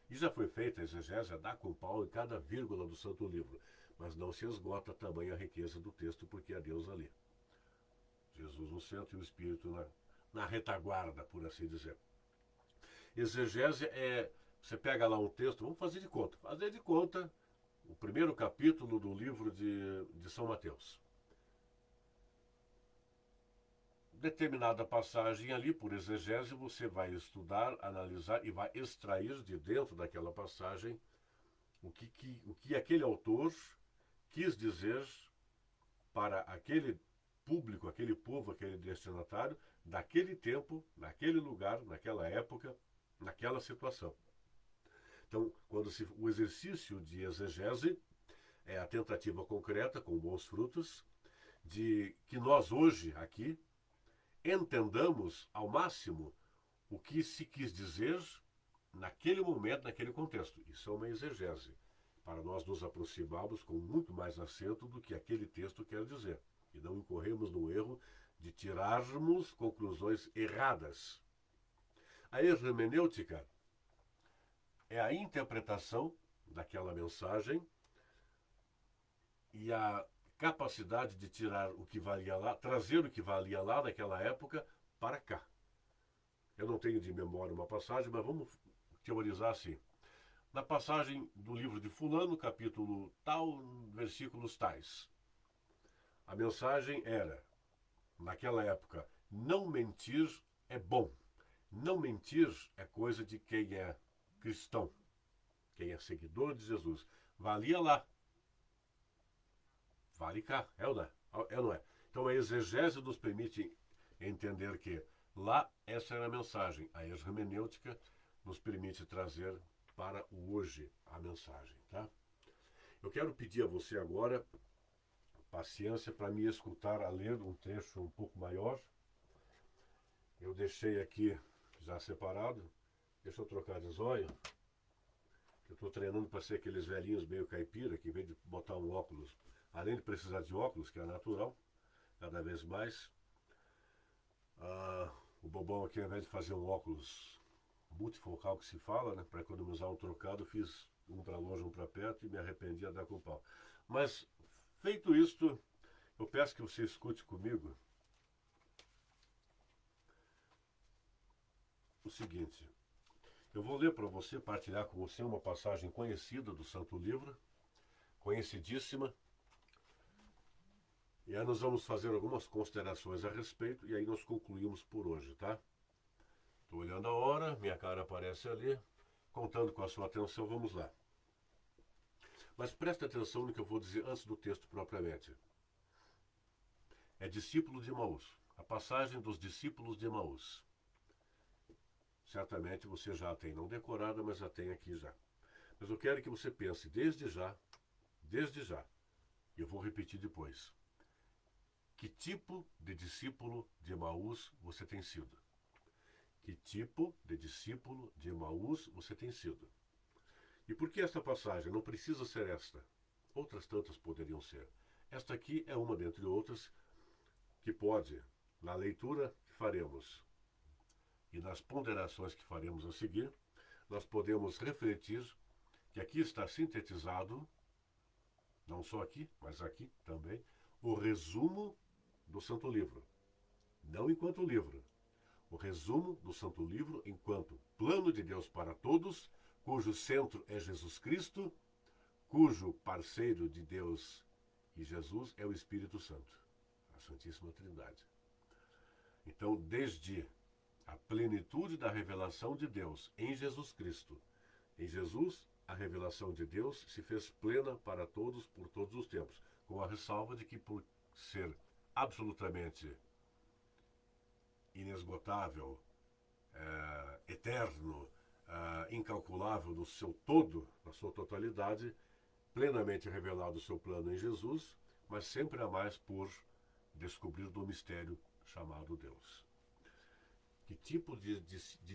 e já foi feita a exegese, a dá com pau em cada vírgula do Santo Livro, mas não se esgota tamanha a riqueza do texto, porque há Deus ali. Jesus no centro e o Espírito na retaguarda, por assim dizer. Exegese é, você pega lá um texto, vamos fazer de conta, o primeiro capítulo do livro de São Mateus. Determinada passagem ali, por exegese, você vai estudar, analisar e vai extrair de dentro daquela passagem o que aquele autor quis dizer para aquele público, aquele povo, aquele destinatário, daquele tempo, naquele lugar, naquela época, naquela situação. Então, o exercício de exegese é a tentativa concreta, com bons frutos, de que nós hoje, aqui, entendamos ao máximo o que se quis dizer naquele momento, naquele contexto. Isso é uma exegese, para nós nos aproximarmos com muito mais acento do que aquele texto quer dizer. e não incorremos no erro de tirarmos conclusões erradas. A hermenêutica é a interpretação daquela mensagem e a capacidade de tirar o que valia lá, trazer o que valia lá naquela época para cá. Eu não tenho de memória uma passagem, mas vamos teorizar assim. Na passagem do livro de Fulano, capítulo tal, versículos tais. A mensagem era, naquela época, não mentir é bom. Não mentir é coisa de quem é cristão, quem é seguidor de Jesus. Valia lá. Vale cá. É ou não é? É ou não é? Então a exegese nos permite entender que lá essa era a mensagem. A hermenêutica nos permite trazer para o hoje a mensagem. Tá? Eu quero pedir a você agora paciência para me escutar a ler um trecho um pouco maior. Eu deixei aqui já separado. Deixa eu trocar de zóio. Eu estou treinando para ser aqueles velhinhos meio caipira, que em vez de botar um óculos, além de precisar de óculos, que é natural, cada vez mais, o bobão aqui, ao invés de fazer um óculos multifocal que se fala, né, para economizar um trocado, fiz um para longe, um para perto e me arrependi a dar com pau. Mas, feito isto, eu peço que você escute comigo o seguinte. Eu vou ler para você, partilhar com você uma passagem conhecida do Santo Livro, conhecidíssima, e aí nós vamos fazer algumas considerações a respeito e aí nós concluímos por hoje, tá? Estou olhando a hora, minha cara aparece ali, contando com a sua atenção, vamos lá. Mas preste atenção no que eu vou dizer antes do texto propriamente. É discípulo de Emaús, a passagem dos discípulos de Emaús. Certamente você já a tem não decorada, mas a tem aqui já. Mas eu quero que você pense desde já, e eu vou repetir depois. Que tipo de discípulo de Emaús você tem sido? Que tipo de discípulo de Emaús você tem sido? E por que esta passagem? Não precisa ser esta. Outras tantas poderiam ser. Esta aqui é uma dentre outras que pode, na leitura que faremos e nas ponderações que faremos a seguir, nós podemos refletir que aqui está sintetizado, não só aqui, mas aqui também, o resumo do Santo Livro. Não enquanto livro. O resumo do Santo Livro enquanto plano de Deus para todos, cujo centro é Jesus Cristo, cujo parceiro de Deus e Jesus é o Espírito Santo, a Santíssima Trindade. Então, desde a plenitude da revelação de Deus em Jesus Cristo, em Jesus, a revelação de Deus se fez plena para todos, por todos os tempos, com a ressalva de que, por ser absolutamente inesgotável, eterno, incalculável no seu todo, na sua totalidade, plenamente revelado o seu plano em Jesus, mas sempre há mais por descobrir do mistério chamado Deus. Que tipo de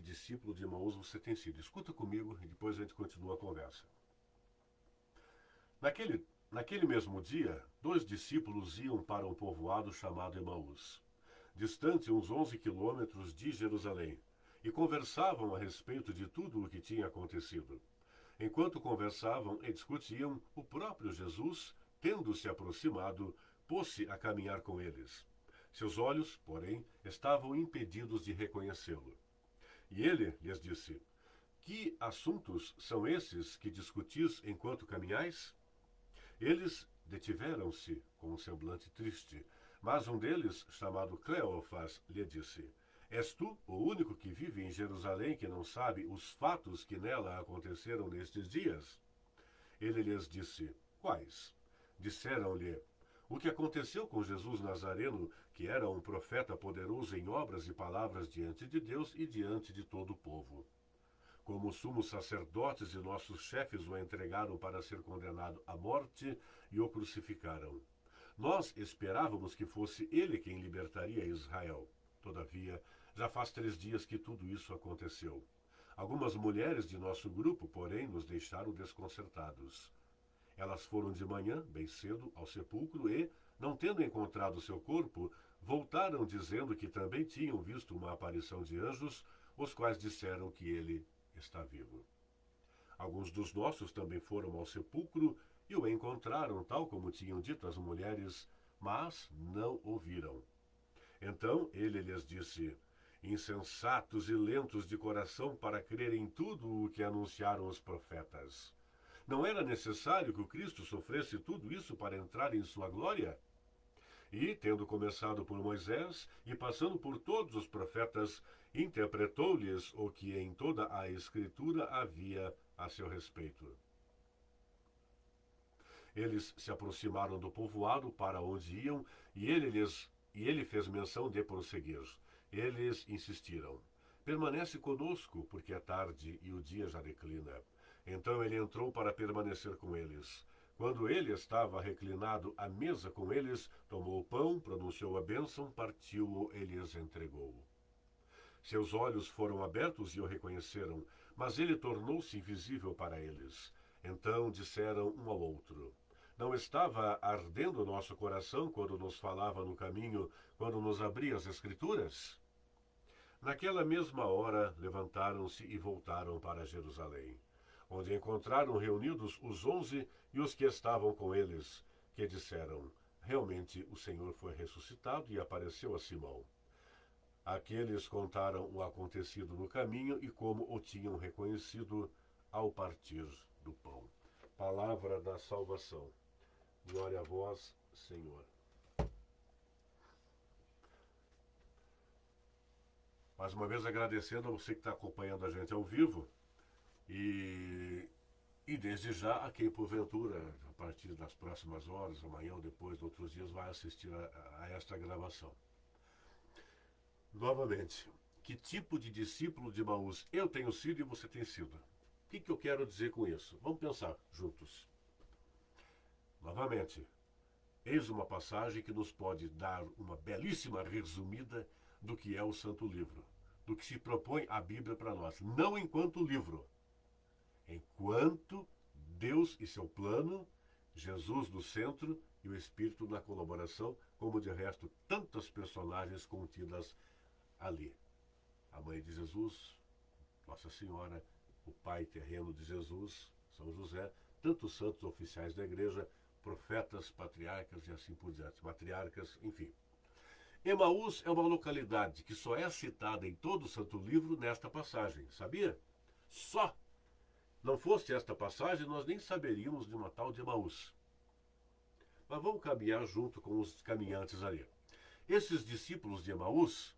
discípulo de Emaús você tem sido? Escuta comigo e depois a gente continua a conversa. Naquele mesmo dia, 2 discípulos iam para um povoado chamado Emaús, distante uns 11 quilômetros de Jerusalém, e conversavam a respeito de tudo o que tinha acontecido. Enquanto conversavam e discutiam, o próprio Jesus, tendo se aproximado, pôs-se a caminhar com eles. Seus olhos, porém, estavam impedidos de reconhecê-lo. E ele lhes disse: Que assuntos são esses que discutis enquanto caminhais? Eles detiveram-se com um semblante triste, mas um deles, chamado Cleofas, lhe disse: És tu o único que vive em Jerusalém que não sabe os fatos que nela aconteceram nestes dias? Ele lhes disse: Quais? Disseram-lhe: O que aconteceu com Jesus Nazareno, que era um profeta poderoso em obras e palavras diante de Deus e diante de todo o povo. Como os sumos sacerdotes e nossos chefes o entregaram para ser condenado à morte e o crucificaram. Nós esperávamos que fosse ele quem libertaria Israel. Todavia, já faz 3 dias que tudo isso aconteceu. Algumas mulheres de nosso grupo, porém, nos deixaram desconcertados. Elas foram de manhã, bem cedo, ao sepulcro e, não tendo encontrado seu corpo, voltaram dizendo que também tinham visto uma aparição de anjos, os quais disseram que ele está vivo. Alguns dos nossos também foram ao sepulcro e o encontraram, tal como tinham dito as mulheres, mas não o viram. Então ele lhes disse: insensatos e lentos de coração para crer em tudo o que anunciaram os profetas. Não era necessário que o Cristo sofresse tudo isso para entrar em sua glória? E, tendo começado por Moisés e passando por todos os profetas, interpretou-lhes o que em toda a Escritura havia a seu respeito. Eles se aproximaram do povoado para onde iam, e ele fez menção de prosseguir. Eles insistiram: permanece conosco, porque é tarde e o dia já declina. Então ele entrou para permanecer com eles. Quando ele estava reclinado à mesa com eles, tomou o pão, pronunciou a bênção, partiu-o e lhes entregou. Seus olhos foram abertos e o reconheceram, mas ele tornou-se invisível para eles. Então disseram um ao outro: não estava ardendo nosso coração quando nos falava no caminho, quando nos abria as Escrituras? Naquela mesma hora, levantaram-se e voltaram para Jerusalém, onde encontraram reunidos os 11 e os que estavam com eles, que disseram: realmente o Senhor foi ressuscitado e apareceu a Simão. Aqueles contaram o acontecido no caminho e como o tinham reconhecido ao partir do pão. Palavra da salvação. Glória a vós, Senhor. Mais uma vez agradecendo a você que está acompanhando a gente ao vivo e desde já a quem porventura, a partir das próximas horas, amanhã ou depois, de outros dias, vai assistir a esta gravação. Novamente, que tipo de discípulo de Emaús eu tenho sido e você tem sido? O que eu quero dizer com isso? Vamos pensar juntos. Novamente, eis uma passagem que nos pode dar uma belíssima resumida do que é o Santo Livro, do que se propõe a Bíblia para nós, não enquanto livro, enquanto Deus e seu plano, Jesus no centro e o Espírito na colaboração, como de resto tantas personagens contidas ali. A mãe de Jesus, Nossa Senhora, o pai terreno de Jesus, São José, tantos santos oficiais da igreja, profetas, patriarcas e assim por diante, matriarcas, enfim. Emaús é uma localidade que só é citada em todo o Santo Livro nesta passagem, sabia? Só! Não fosse esta passagem, nós nem saberíamos de uma tal de Emaús. Mas vamos caminhar junto com os caminhantes ali. Esses discípulos de Emaús,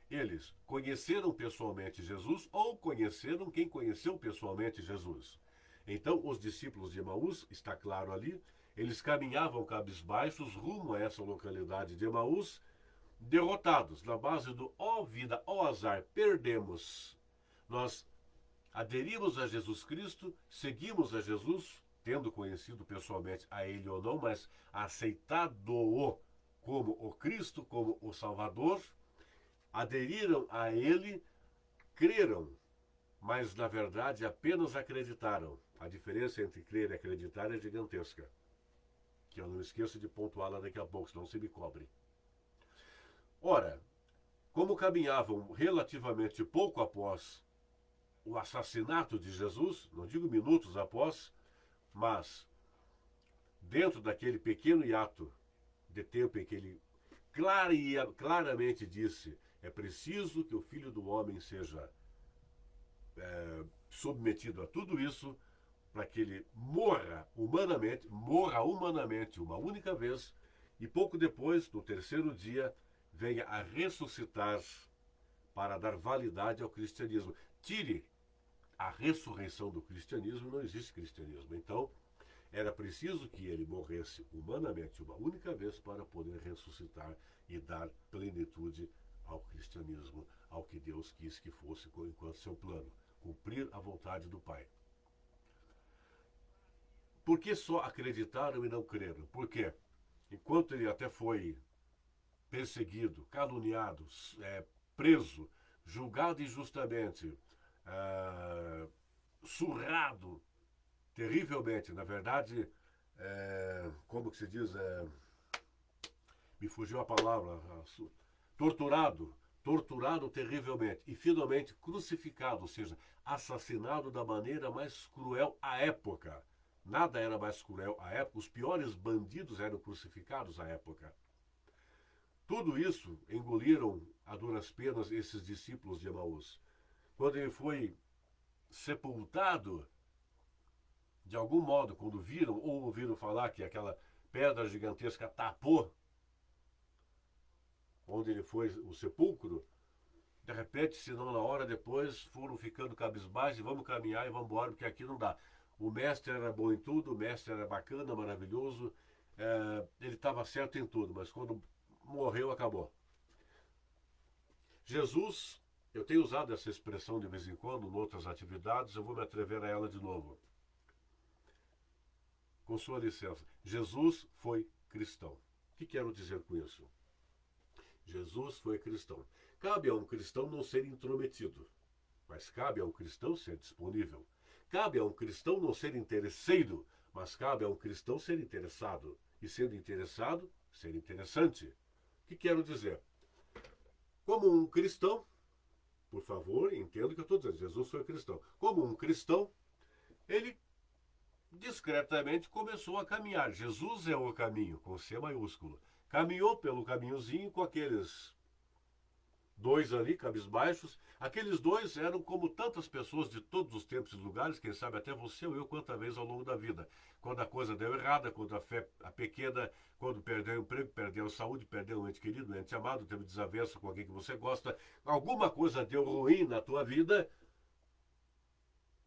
eles conheceram pessoalmente Jesus ou conheceram quem conheceu pessoalmente Jesus. Então, os discípulos de Emaús, está claro ali, eles caminhavam cabisbaixos rumo a essa localidade de Emaús, derrotados, na base do ó vida, ó azar, perdemos. Nós aderimos a Jesus Cristo, seguimos a Jesus, tendo conhecido pessoalmente a Ele ou não, mas aceitado-o como o Cristo, como o Salvador, aderiram a Ele, creram, mas na verdade apenas acreditaram. A diferença entre crer e acreditar é gigantesca, que eu não esqueço de pontuá-la daqui a pouco, senão se me cobre. Ora, como caminhavam relativamente pouco após o assassinato de Jesus, não digo minutos após, mas dentro daquele pequeno hiato de tempo em que ele claramente disse: é preciso que o Filho do Homem seja submetido a tudo isso, para que ele morra humanamente uma única vez, e pouco depois, no terceiro dia, venha a ressuscitar para dar validade ao cristianismo. Tire a ressurreição do cristianismo, não existe cristianismo. Então, era preciso que ele morresse humanamente uma única vez para poder ressuscitar e dar plenitude ao cristianismo, ao que Deus quis que fosse enquanto seu plano, cumprir a vontade do Pai. Por que só acreditaram e não creram? Porque, enquanto ele até foi perseguido, caluniado, preso, julgado injustamente, surrado terrivelmente, na verdade, como que se diz, me fugiu a palavra, torturado, torturado terrivelmente e finalmente crucificado, ou seja, assassinado da maneira mais cruel à época. Nada era mais cruel à época, os piores bandidos eram crucificados à época. Tudo isso engoliram a duras penas esses discípulos de Emaús. Quando ele foi sepultado, de algum modo, quando viram ou ouviram falar que aquela pedra gigantesca tapou onde ele foi o sepulcro, de repente, se não na hora depois, foram ficando cabisbaixos e vamos caminhar e vamos embora, porque aqui não dá. O mestre era bom em tudo, o mestre era bacana, maravilhoso, ele estava certo em tudo, mas quando morreu, acabou. Jesus, eu tenho usado essa expressão de vez em quando, em outras atividades, eu vou me atrever a ela de novo. Com sua licença, Jesus foi cristão. O que quero dizer com isso? Jesus foi cristão. Cabe a um cristão não ser intrometido, mas cabe a um cristão ser disponível. Cabe a um cristão não ser interesseiro, mas cabe a um cristão ser interessado. E sendo interessado, ser interessante. O que quero dizer? Como um cristão, por favor, entenda o que eu estou dizendo, Jesus foi cristão. Como um cristão, ele discretamente começou a caminhar. Jesus é o caminho, com C maiúsculo. Caminhou pelo caminhozinho com aqueles dois ali, cabisbaixos. Aqueles dois eram como tantas pessoas de todos os tempos e lugares, quem sabe até você ou eu, quantas vezes ao longo da vida. Quando a coisa deu errada, quando a fé a pequena, quando perdeu o emprego, perdeu a saúde, perdeu um ente querido, um ente amado, teve desavença com alguém que você gosta, alguma coisa deu ruim na tua vida,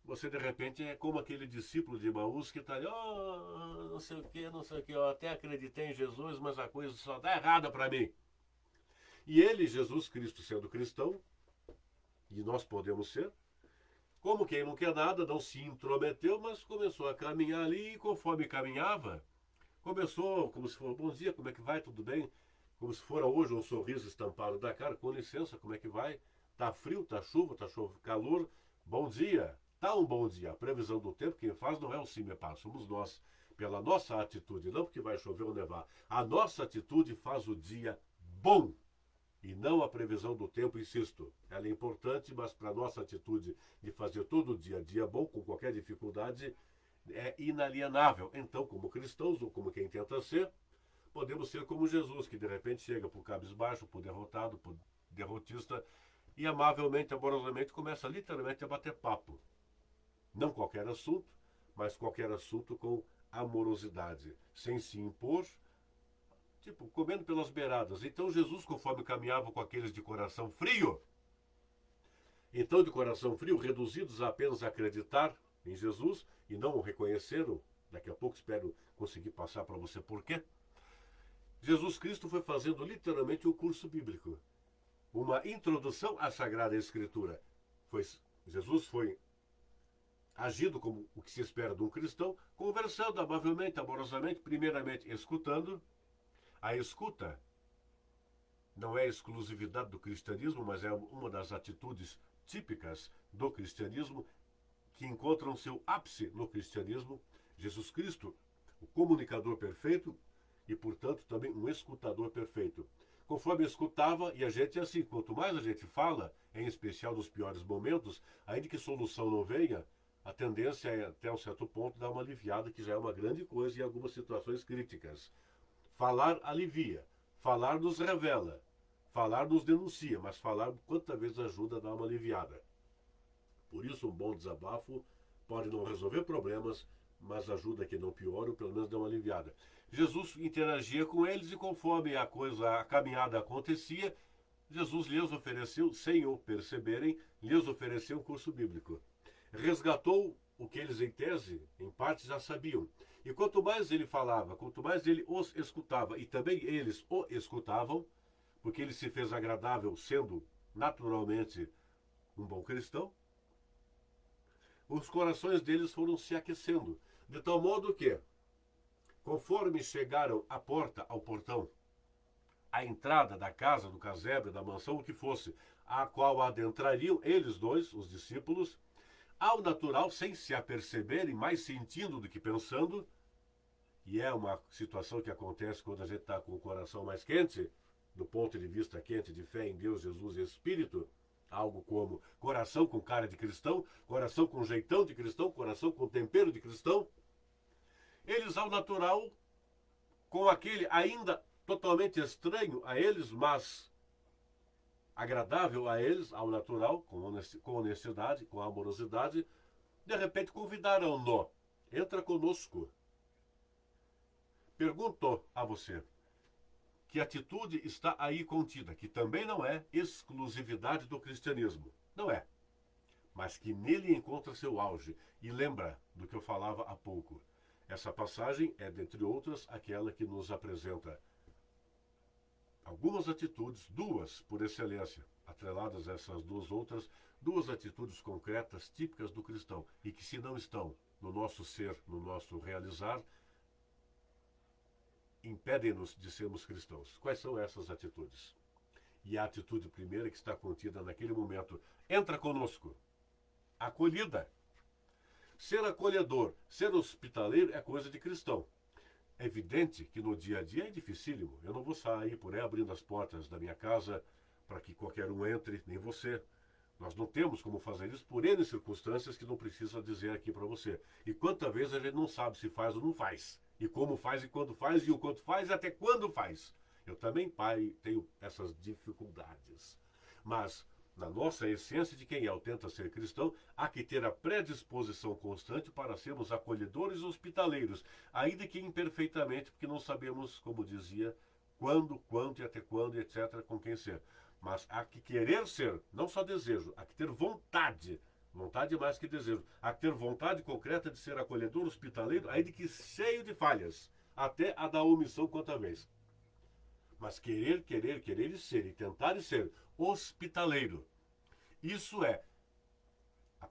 você de repente é como aquele discípulo de Emaús que está ali, não sei o que, eu até acreditei em Jesus, mas a coisa só dá errada para mim. E ele, Jesus Cristo, sendo cristão, e nós podemos ser, como quem não quer nada, não se intrometeu, mas começou a caminhar ali, e conforme caminhava, começou como se fosse, bom dia, como é que vai, tudo bem? Como se fora hoje um sorriso estampado da cara, com licença, como é que vai? Tá frio, tá chuva, calor, bom dia. Tá um bom dia. A previsão do tempo, quem faz não é o CIMEPAR, somos nós. Pela nossa atitude, não porque vai chover ou nevar. A nossa atitude faz o dia bom. E não a previsão do tempo, insisto. Ela é importante, mas para a nossa atitude de fazer todo dia bom, com qualquer dificuldade, é inalienável. Então, como cristãos, ou como quem tenta ser, podemos ser como Jesus, que de repente chega para o cabisbaixo, para o derrotado, para o derrotista, e amavelmente, amorosamente, começa literalmente a bater papo. Não qualquer assunto, mas qualquer assunto com amorosidade, sem se impor, tipo, comendo pelas beiradas. Então Jesus, conforme caminhava com aqueles de coração frio, então de coração frio, reduzidos a apenas acreditar em Jesus e não o reconheceram, daqui a pouco espero conseguir passar para você por quê, Jesus Cristo foi fazendo literalmente um curso bíblico, uma introdução à Sagrada Escritura. Jesus foi agindo como o que se espera de um cristão, conversando amavelmente, amorosamente, primeiramente escutando. A escuta não é exclusividade do cristianismo, mas é uma das atitudes típicas do cristianismo que encontram seu ápice no cristianismo. Jesus Cristo, o comunicador perfeito e, portanto, também um escutador perfeito. Conforme escutava, e a gente é assim, quanto mais a gente fala, em especial nos piores momentos, ainda que solução não venha, a tendência é, até um certo ponto, dar uma aliviada, que já é uma grande coisa em algumas situações críticas. Falar alivia, falar nos revela, falar nos denuncia, mas falar quantas vezes ajuda a dar uma aliviada. Por isso, um bom desabafo pode não resolver problemas, mas ajuda que não piore, ou pelo menos dá uma aliviada. Jesus interagia com eles e conforme a caminhada acontecia, Jesus lhes ofereceu, sem o perceberem, lhes ofereceu um curso bíblico. Resgatou o que eles, em tese, em parte, já sabiam. E quanto mais ele falava, quanto mais ele os escutava, e também eles o escutavam, porque ele se fez agradável sendo, naturalmente, um bom cristão, os corações deles foram se aquecendo. De tal modo que, conforme chegaram à porta, ao portão, à entrada da casa, do casebre, da mansão, o que fosse, a qual adentrariam eles dois, os discípulos, ao natural, sem se aperceberem, mais sentindo do que pensando, e é uma situação que acontece quando a gente está com o coração mais quente, do ponto de vista quente de fé em Deus, Jesus e Espírito, algo como coração com cara de cristão, coração com jeitão de cristão, coração com tempero de cristão, eles ao natural, com aquele ainda totalmente estranho a eles, mas agradável a eles, ao natural, com honestidade, com amorosidade, de repente convidaram-no. Entra conosco. Pergunto a você, que atitude está aí contida, que também não é exclusividade do cristianismo. Não é. Mas que nele encontra seu auge. E lembra do que eu falava há pouco. Essa passagem é, dentre outras, aquela que nos apresenta algumas atitudes, duas por excelência, atreladas a essas duas outras, duas atitudes concretas típicas do cristão e que, se não estão no nosso ser, no nosso realizar, impedem-nos de sermos cristãos. Quais são essas atitudes? E a atitude primeira que está contida naquele momento, entra conosco. Acolhida. Ser acolhedor, ser hospitaleiro é coisa de cristão. É evidente que no dia a dia é dificílimo. Eu não vou sair por aí abrindo as portas da minha casa para que qualquer um entre, nem você. Nós não temos como fazer isso por N circunstâncias que não precisa dizer aqui para você. E quantas vezes a gente não sabe se faz ou não faz. E como faz e quando faz, e o quanto faz e até quando faz. Eu também, pai, tenho essas dificuldades. Mas, na nossa essência de quem é ou tenta ser cristão, há que ter a predisposição constante para sermos acolhedores e hospitaleiros, ainda que imperfeitamente, porque não sabemos, como dizia, quando, quanto e até quando, etc., com quem ser. Mas há que querer ser, não só desejo, há que ter vontade. Vontade mais que desejo. Há que ter vontade concreta de ser acolhedor, hospitaleiro, ainda que cheio de falhas, até a da omissão quanta vez. Mas querer, querer, querer e ser, e tentar e ser hospitaleiro. Isso é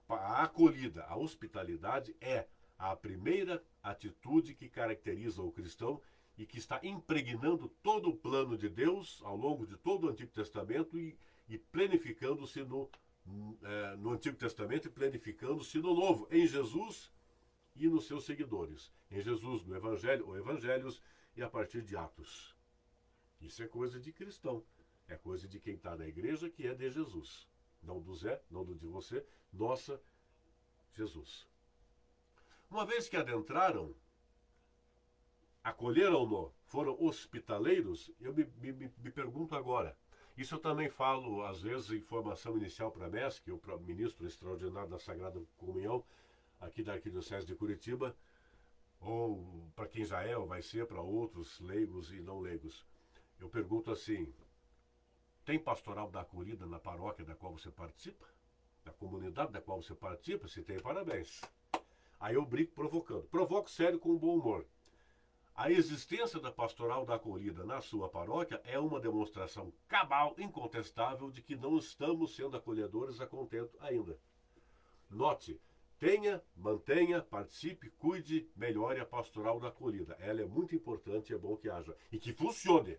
a acolhida, a hospitalidade é a primeira atitude que caracteriza o cristão e que está impregnando todo o plano de Deus ao longo de todo o Antigo Testamento e planificando-se no Antigo Testamento e planificando-se no Novo, em Jesus e nos seus seguidores. Em Jesus, no Evangelho ou Evangelhos e a partir de Atos. Isso é coisa de cristão. É coisa de quem está na igreja, que é de Jesus. Não do Zé, não do de você, nossa Jesus. Uma vez que adentraram, acolheram-no, foram hospitaleiros, eu me pergunto agora. Isso eu também falo, às vezes, em formação inicial para MESC, o ministro extraordinário da Sagrada Comunhão, aqui da Arquidiocese de Curitiba, ou para quem já é, ou vai ser, para outros leigos e não leigos. Eu pergunto assim, tem pastoral da acolhida na paróquia da qual você participa? Da comunidade da qual você participa? Se tem, parabéns. Aí eu brinco provocando. Provoco sério com bom humor. A existência da pastoral da acolhida na sua paróquia é uma demonstração cabal, incontestável, de que não estamos sendo acolhedores a contento ainda. Note, tenha, mantenha, participe, cuide, melhore a pastoral da acolhida. Ela é muito importante e é bom que haja. E que funcione.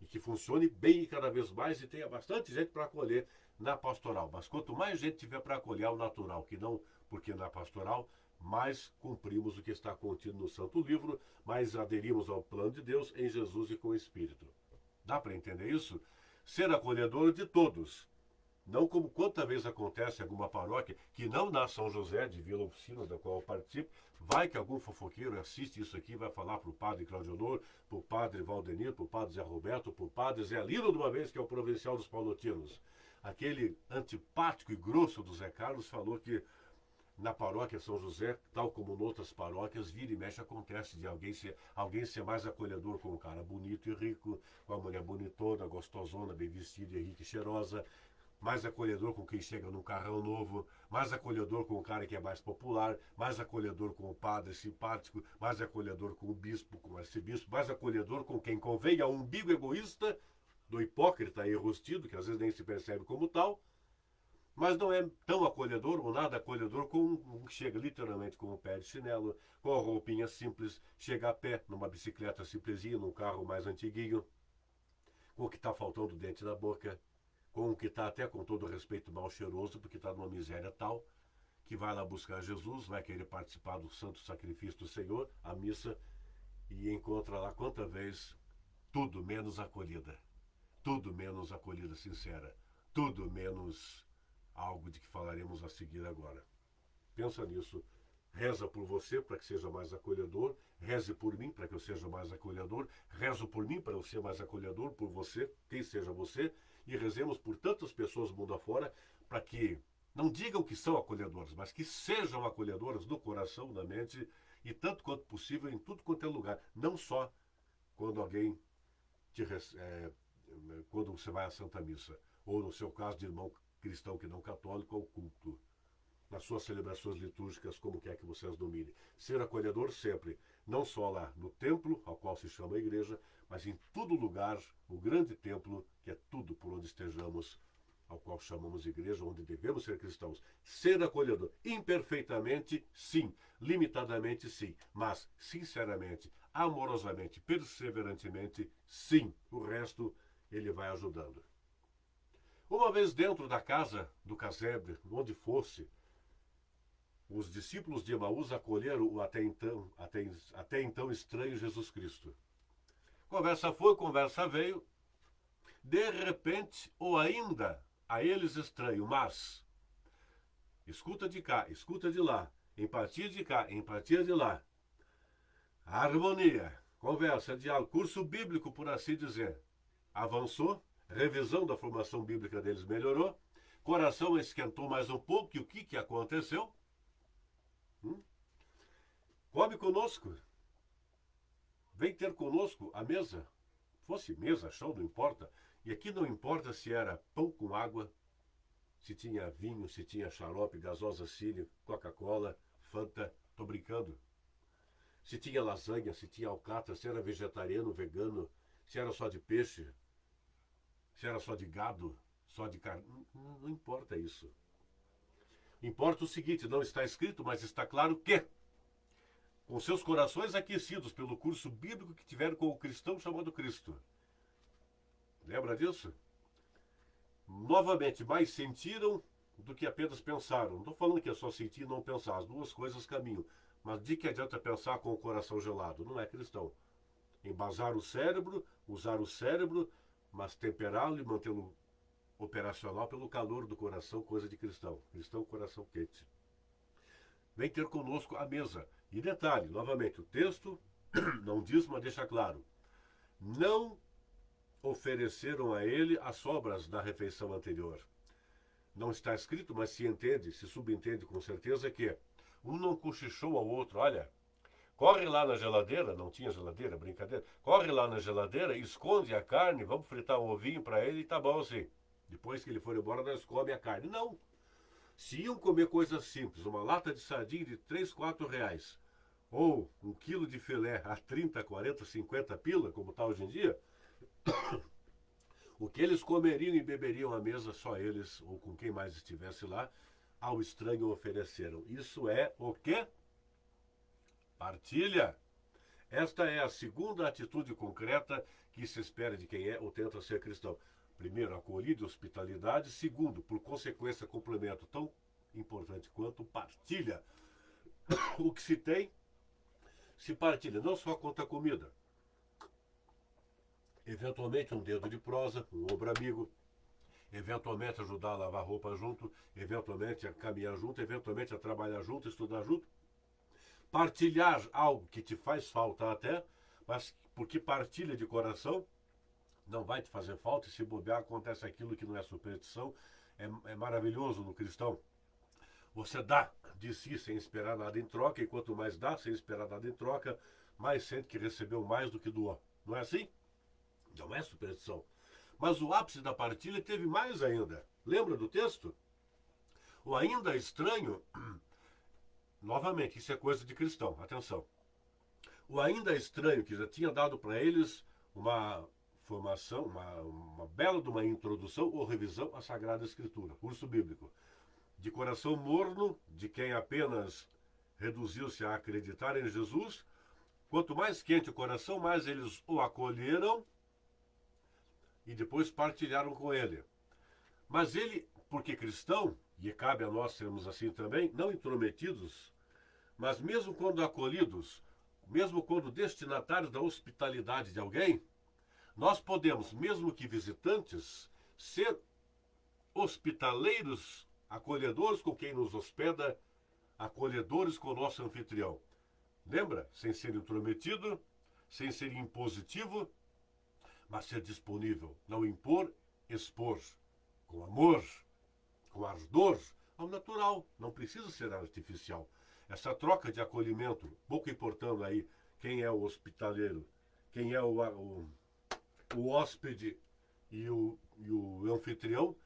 E que funcione bem e cada vez mais e tenha bastante gente para acolher na pastoral. Mas quanto mais gente tiver para acolher ao natural, que não porque na pastoral, mais cumprimos o que está contido no Santo Livro, mais aderimos ao plano de Deus em Jesus e com o Espírito. Dá para entender isso? Ser acolhedor de todos. Não como quanta vez acontece em alguma paróquia, que não na São José de Vila Oficina, da qual eu participo, vai que algum fofoqueiro assiste isso aqui, vai falar para o padre Claudio Honor, para o padre Valdenir, para o padre Zé Roberto, para o padre Zé Lino, de uma vez, que é o provincial dos Paulutinos. Aquele antipático e grosso do Zé Carlos falou que na paróquia São José, tal como em outras paróquias, vira e mexe acontece de alguém ser mais acolhedor com um cara bonito e rico, com a mulher bonitona, gostosona, bem vestida e rica e cheirosa, mais acolhedor com quem chega num carrão novo, mais acolhedor com o cara que é mais popular, mais acolhedor com o padre simpático, mais acolhedor com o bispo, com o arcebispo, mais acolhedor com quem convém ao umbigo egoísta do hipócrita e enrustido, que às vezes nem se percebe como tal, mas não é tão acolhedor ou nada acolhedor com um que chega literalmente com o pé de chinelo, com a roupinha simples, chega a pé numa bicicleta simplesinha, num carro mais antiguinho, com o que está faltando dente na boca, com o que está até com todo respeito mal cheiroso, porque está numa miséria tal, que vai lá buscar Jesus, vai querer participar do santo sacrifício do Senhor, a missa, e encontra lá quanta vez tudo menos acolhida. Tudo menos acolhida sincera. Tudo menos algo de que falaremos a seguir agora. Pensa nisso. Reza por você para que seja mais acolhedor. Reze por mim para que eu seja mais acolhedor. Rezo por mim para eu ser mais acolhedor, por você, quem seja você. E rezemos por tantas pessoas do mundo afora para que não digam que são acolhedores, mas que sejam acolhedoras do coração, da mente e tanto quanto possível em tudo quanto é lugar. Não só quando alguém quando você vai à Santa Missa, ou no seu caso de irmão cristão que não católico, ao culto, nas suas celebrações litúrgicas, como quer que você as domine. Ser acolhedor sempre, não só lá no templo, ao qual se chama a igreja, mas em todo lugar, o grande templo, que é tudo por onde estejamos, ao qual chamamos igreja, onde devemos ser cristãos. Ser acolhedor, imperfeitamente, sim. Limitadamente, sim. Mas, sinceramente, amorosamente, perseverantemente, sim. O resto, ele vai ajudando. Uma vez dentro da casa do casebre, onde fosse, os discípulos de Emaús acolheram o até então estranho Jesus Cristo. Conversa foi, conversa veio. De repente, ou ainda a eles estranho, mas escuta de cá, escuta de lá, empatia de cá, empatia de lá. Harmonia, conversa, diálogo, curso bíblico, por assim dizer. Avançou, revisão da formação bíblica deles melhorou, coração esquentou mais um pouco, e o que aconteceu? Come conosco. Vem ter conosco a mesa. Fosse mesa, chão, não importa. E aqui não importa se era pão com água, se tinha vinho, se tinha xarope, gasosa Cília, Coca-Cola, Fanta, tô brincando. Se tinha lasanha, se tinha alcatra, se era vegetariano, vegano, se era só de peixe, se era só de gado, só de carne. Não importa isso. Importa o seguinte, não está escrito, mas está claro que, com seus corações aquecidos pelo curso bíblico que tiveram com o cristão chamado Cristo. Lembra disso? Novamente, mais sentiram do que apenas pensaram. Não estou falando que é só sentir e não pensar. As duas coisas caminham. Mas de que adianta pensar com o coração gelado? Não é cristão. Embasar o cérebro, usar o cérebro, mas temperá-lo e mantê-lo operacional pelo calor do coração, coisa de cristão. Cristão, coração quente. Vem ter conosco a mesa. E detalhe, novamente, o texto não diz, mas deixa claro. Não ofereceram a ele as sobras da refeição anterior. Não está escrito, mas se entende, se subentende com certeza que um não cochichou ao outro, olha, corre lá na geladeira, não tinha geladeira, brincadeira, corre lá na geladeira, esconde a carne, vamos fritar um ovinho para ele e tá bom assim. Depois que ele for embora, nós comemos a carne. Não. Se iam comer coisas simples, uma lata de sardinha de 3, 4 reais, ou 1 quilo de filé a 30, 40, 50 pila, como está hoje em dia, o que eles comeriam e beberiam à mesa, só eles, ou com quem mais estivesse lá, ao estranho ofereceram. Isso é o quê? Partilha. Esta é a segunda atitude concreta que se espera de quem é ou tenta ser cristão. Primeiro, acolhida e hospitalidade. Segundo, por consequência, complemento tão importante quanto partilha. O que se tem, se partilha, não só quanto a comida. Eventualmente um dedo de prosa, um ombro amigo, eventualmente ajudar a lavar roupa junto, eventualmente a caminhar junto, eventualmente a trabalhar junto, estudar junto. Partilhar algo que te faz falta até, mas porque partilha de coração, não vai te fazer falta, e se bobear acontece aquilo que não é superstição, é maravilhoso no cristão. Você dá de si sem esperar nada em troca, e quanto mais dá sem esperar nada em troca, mais sente que recebeu mais do que doou. Não é assim? Não é superstição. Mas o ápice da partilha teve mais ainda. Lembra do texto? O ainda estranho, novamente, isso é coisa de cristão, atenção. O ainda estranho, que já tinha dado para eles uma formação, uma bela de uma introdução ou revisão à Sagrada Escritura, curso bíblico. De coração morno, de quem apenas reduziu-se a acreditar em Jesus, quanto mais quente o coração, mais eles o acolheram e depois partilharam com ele. Mas ele, porque cristão, e cabe a nós sermos assim também, não intrometidos, mas mesmo quando acolhidos, mesmo quando destinatários da hospitalidade de alguém, nós podemos, mesmo que visitantes, ser hospitaleiros, acolhedores com quem nos hospeda, acolhedores com o nosso anfitrião. Lembra? Sem ser intrometido, sem ser impositivo, mas ser disponível. Não impor, expor. Com amor, com ardor, ao natural. Não precisa ser artificial. Essa troca de acolhimento, pouco importando aí quem é o hospitaleiro, quem é o hóspede e o anfitrião,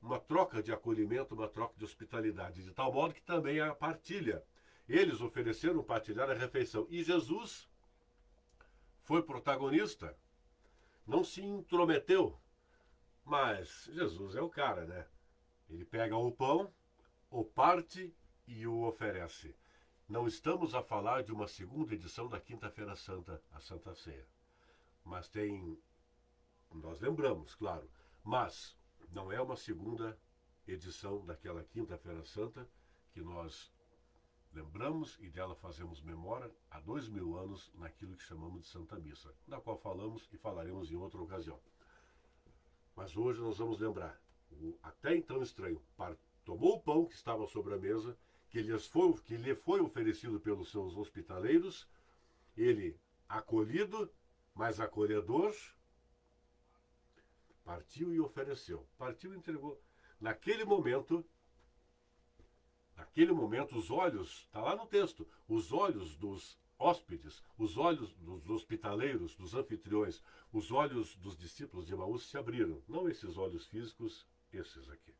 uma troca de acolhimento, uma troca de hospitalidade, de tal modo que também a partilha. Eles ofereceram partilhar a refeição. E Jesus foi protagonista, não se intrometeu, mas Jesus é o cara, né? Ele pega o pão, o parte e o oferece. Não estamos a falar de uma segunda edição da Quinta-feira Santa, a Santa Ceia. Mas nós lembramos, claro, mas não é uma segunda edição daquela Quinta-feira Santa que nós lembramos e dela fazemos memória há 2000 anos naquilo que chamamos de Santa Missa, da qual falamos e falaremos em outra ocasião. Mas hoje nós vamos lembrar, o até então estranho, tomou o pão que estava sobre a mesa, que lhe foi oferecido pelos seus hospitaleiros, ele acolhido, mas acolhedor, partiu e ofereceu. Partiu e entregou. Naquele momento, os olhos, está lá no texto, os olhos dos hóspedes, os olhos dos hospitaleiros, dos anfitriões, os olhos dos discípulos de Emaús se abriram. Não esses olhos físicos, esses aqui.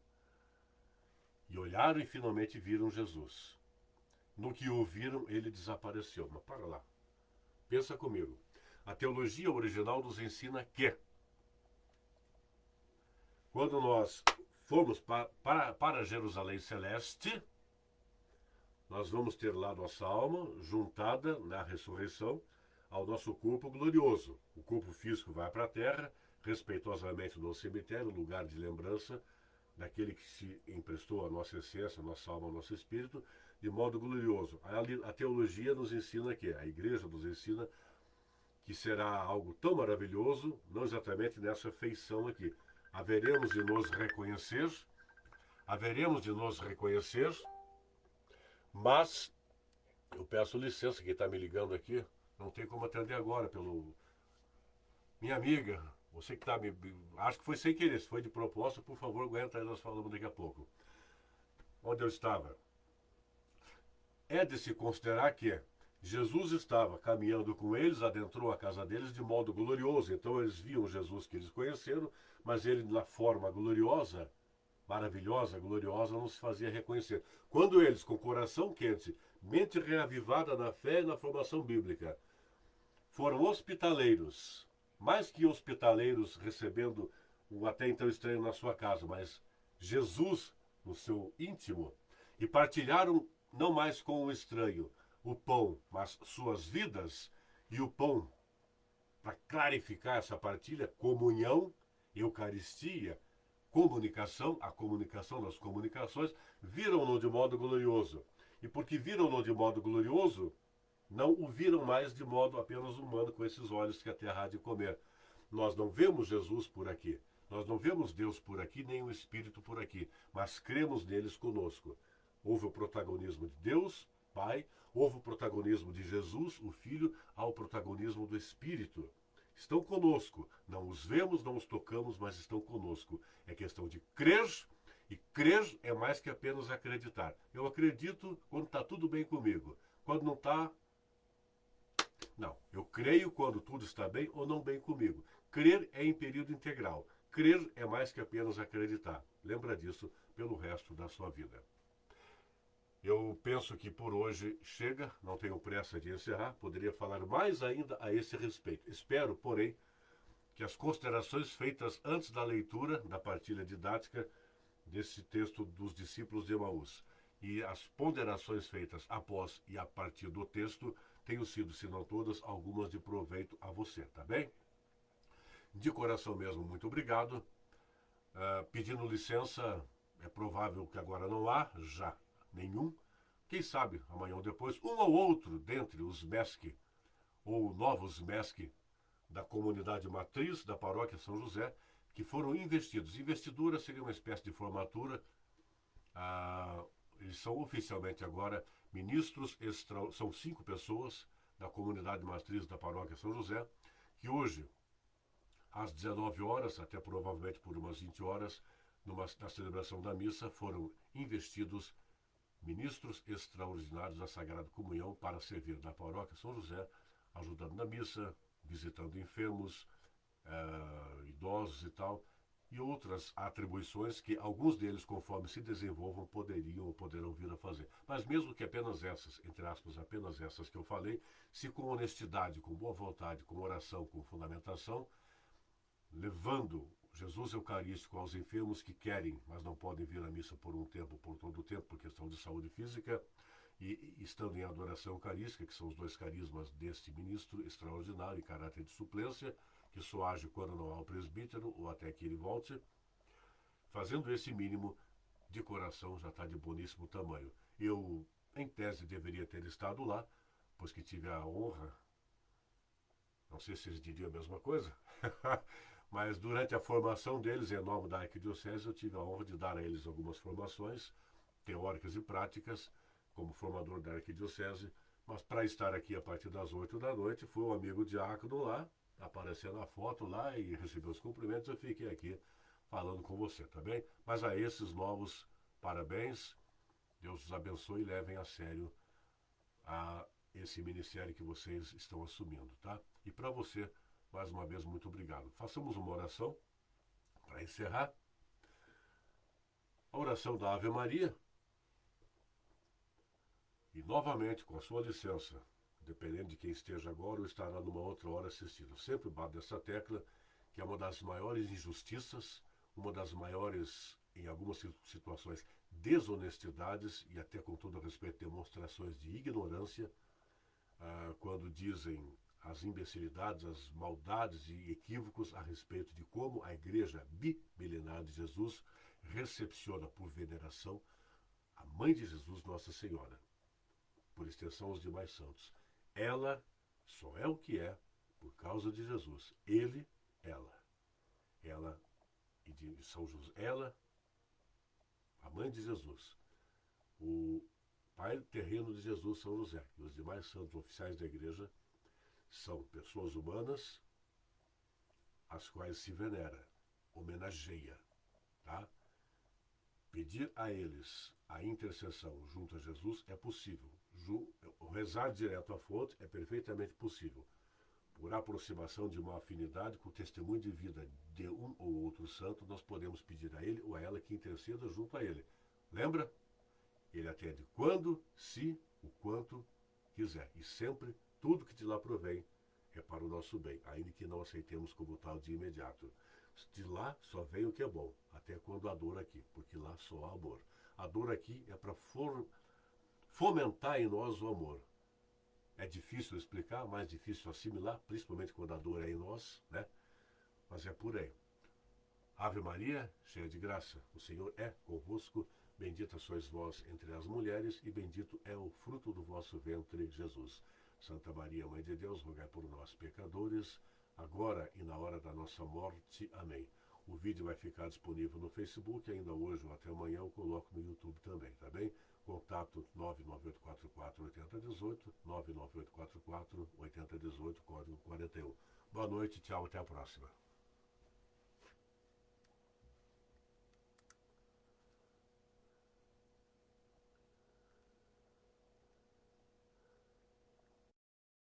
E olharam e finalmente viram Jesus. No que ouviram, ele desapareceu. Mas para lá. Pensa comigo. A teologia original nos ensina que quando nós formos para Jerusalém Celeste, nós vamos ter lá nossa alma juntada na ressurreição ao nosso corpo glorioso. O corpo físico vai para a terra, respeitosamente no cemitério, lugar de lembrança daquele que se emprestou a nossa essência, a nossa alma, ao nosso espírito, de modo glorioso. A teologia nos ensina que, a igreja nos ensina que será algo tão maravilhoso, não exatamente nessa feição aqui. Haveremos de nos reconhecer, mas eu peço licença, quem está me ligando aqui, não tem como atender agora, minha amiga, você que está me... Acho que foi sem querer, se foi de propósito, por favor, aguenta aí, nós falamos daqui a pouco. Onde eu estava? É de se considerar que Jesus estava caminhando com eles, adentrou a casa deles de modo glorioso. Então eles viam Jesus que eles conheceram, mas ele na forma gloriosa, maravilhosa, gloriosa, não se fazia reconhecer. Quando eles, com coração quente, mente reavivada na fé e na formação bíblica, foram hospitaleiros, mais que hospitaleiros recebendo um até então estranho na sua casa, mas Jesus no seu íntimo, e partilharam não mais com o estranho o pão, mas suas vidas, e o pão, para clarificar essa partilha, comunhão, Eucaristia, comunicação, a comunicação das comunicações, viram-no de modo glorioso. E porque viram-no de modo glorioso, não o viram mais de modo apenas humano, com esses olhos que a terra há de comer. Nós não vemos Jesus por aqui, nós não vemos Deus por aqui, nem o Espírito por aqui, mas cremos neles conosco. Houve o protagonismo de Deus, Pai, houve o protagonismo de Jesus, o Filho, ao protagonismo do Espírito. Estão conosco, não os vemos, não os tocamos, mas estão conosco. É questão de crer, e crer é mais que apenas acreditar. Eu acredito quando está tudo bem comigo. Quando não está, não. Eu creio quando tudo está bem ou não bem comigo. Crer é em período integral. Crer é mais que apenas acreditar. Lembra disso pelo resto da sua vida. Eu penso que por hoje chega, não tenho pressa de encerrar, poderia falar mais ainda a esse respeito. Espero, porém, que as considerações feitas antes da leitura da partilha didática desse texto dos discípulos de Emaús e as ponderações feitas após e a partir do texto tenham sido, se não todas, algumas de proveito a você, tá bem? De coração mesmo, muito obrigado. Pedindo licença, é provável que agora não há já nenhum. Quem sabe, amanhã ou depois, um ou outro dentre os MESC ou novos MESC da comunidade matriz da paróquia São José, que foram investidos. Investidura seria uma espécie de formatura. Eles são oficialmente agora ministros, são 5 pessoas da comunidade matriz da paróquia São José, que hoje, às 19 horas, até provavelmente por umas 20 horas, na celebração da missa, foram investidos ministros extraordinários da Sagrada Comunhão para servir na paróquia São José, ajudando na missa, visitando enfermos, idosos e tal, e outras atribuições que alguns deles, conforme se desenvolvam, poderiam ou poderão vir a fazer. Mas mesmo que apenas essas, entre aspas, apenas essas que eu falei, se com honestidade, com boa vontade, com oração, com fundamentação, levando Jesus Eucarístico aos enfermos que querem, mas não podem vir à missa por um tempo, por todo o tempo, por questão de saúde física, e estando em adoração eucarística, que são os 2 carismas deste ministro extraordinário em caráter de suplência, que só age quando não há o presbítero ou até que ele volte, fazendo esse mínimo de coração já está de boníssimo tamanho. Eu, em tese, deveria ter estado lá, pois que tive a honra, não sei se eles diriam a mesma coisa, mas durante a formação deles, em nome da Arquidiocese, eu tive a honra de dar a eles algumas formações teóricas e práticas, como formador da Arquidiocese, mas para estar aqui a partir das 8 da noite, foi um amigo diácono lá, aparecer na foto lá e receber os cumprimentos, eu fiquei aqui falando com você, tá bem? Mas a esses novos, parabéns, Deus os abençoe e levem a sério esse ministério que vocês estão assumindo, tá? E para você, mais uma vez, muito obrigado. Façamos uma oração para encerrar. A oração da Ave Maria. E novamente, com a sua licença, dependendo de quem esteja agora ou estará numa outra hora assistindo. Sempre bato nessa tecla, que é uma das maiores injustiças, uma das maiores, em algumas situações, desonestidades e até com todo respeito demonstrações de ignorância, quando dizem as imbecilidades, as maldades e equívocos a respeito de como a Igreja bimilenar de Jesus recepciona por veneração a Mãe de Jesus, Nossa Senhora, por extensão os demais santos. Ela só é o que é por causa de Jesus. Ele, ela. Ela e de São José. Ela, a Mãe de Jesus. O Pai terreno de Jesus, São José. E os demais santos oficiais da Igreja são pessoas humanas às quais se venera, homenageia, tá? Pedir a eles a intercessão junto a Jesus é possível. Rezar direto à fonte é perfeitamente possível. Por aproximação de uma afinidade com o testemunho de vida de um ou outro santo, nós podemos pedir a ele ou a ela que interceda junto a ele. Lembra? Ele atende quando, se, o quanto quiser. E sempre, tudo que de lá provém é para o nosso bem, ainda que não aceitemos como tal de imediato. De lá só vem o que é bom, até quando há dor aqui, porque lá só há amor. A dor aqui é para fomentar em nós o amor. É difícil explicar, mais difícil assimilar, principalmente quando a dor é em nós, né? Mas é por aí. Ave Maria, cheia de graça, o Senhor é convosco. Bendita sois vós entre as mulheres, e bendito é o fruto do vosso ventre, Jesus. Santa Maria, Mãe de Deus, rogai por nós, pecadores, agora e na hora da nossa morte. Amém. O vídeo vai ficar disponível no Facebook, ainda hoje ou até amanhã eu coloco no YouTube também, tá bem? Contato 99844-8018, 99844-8018, código 41. Boa noite, tchau, até a próxima.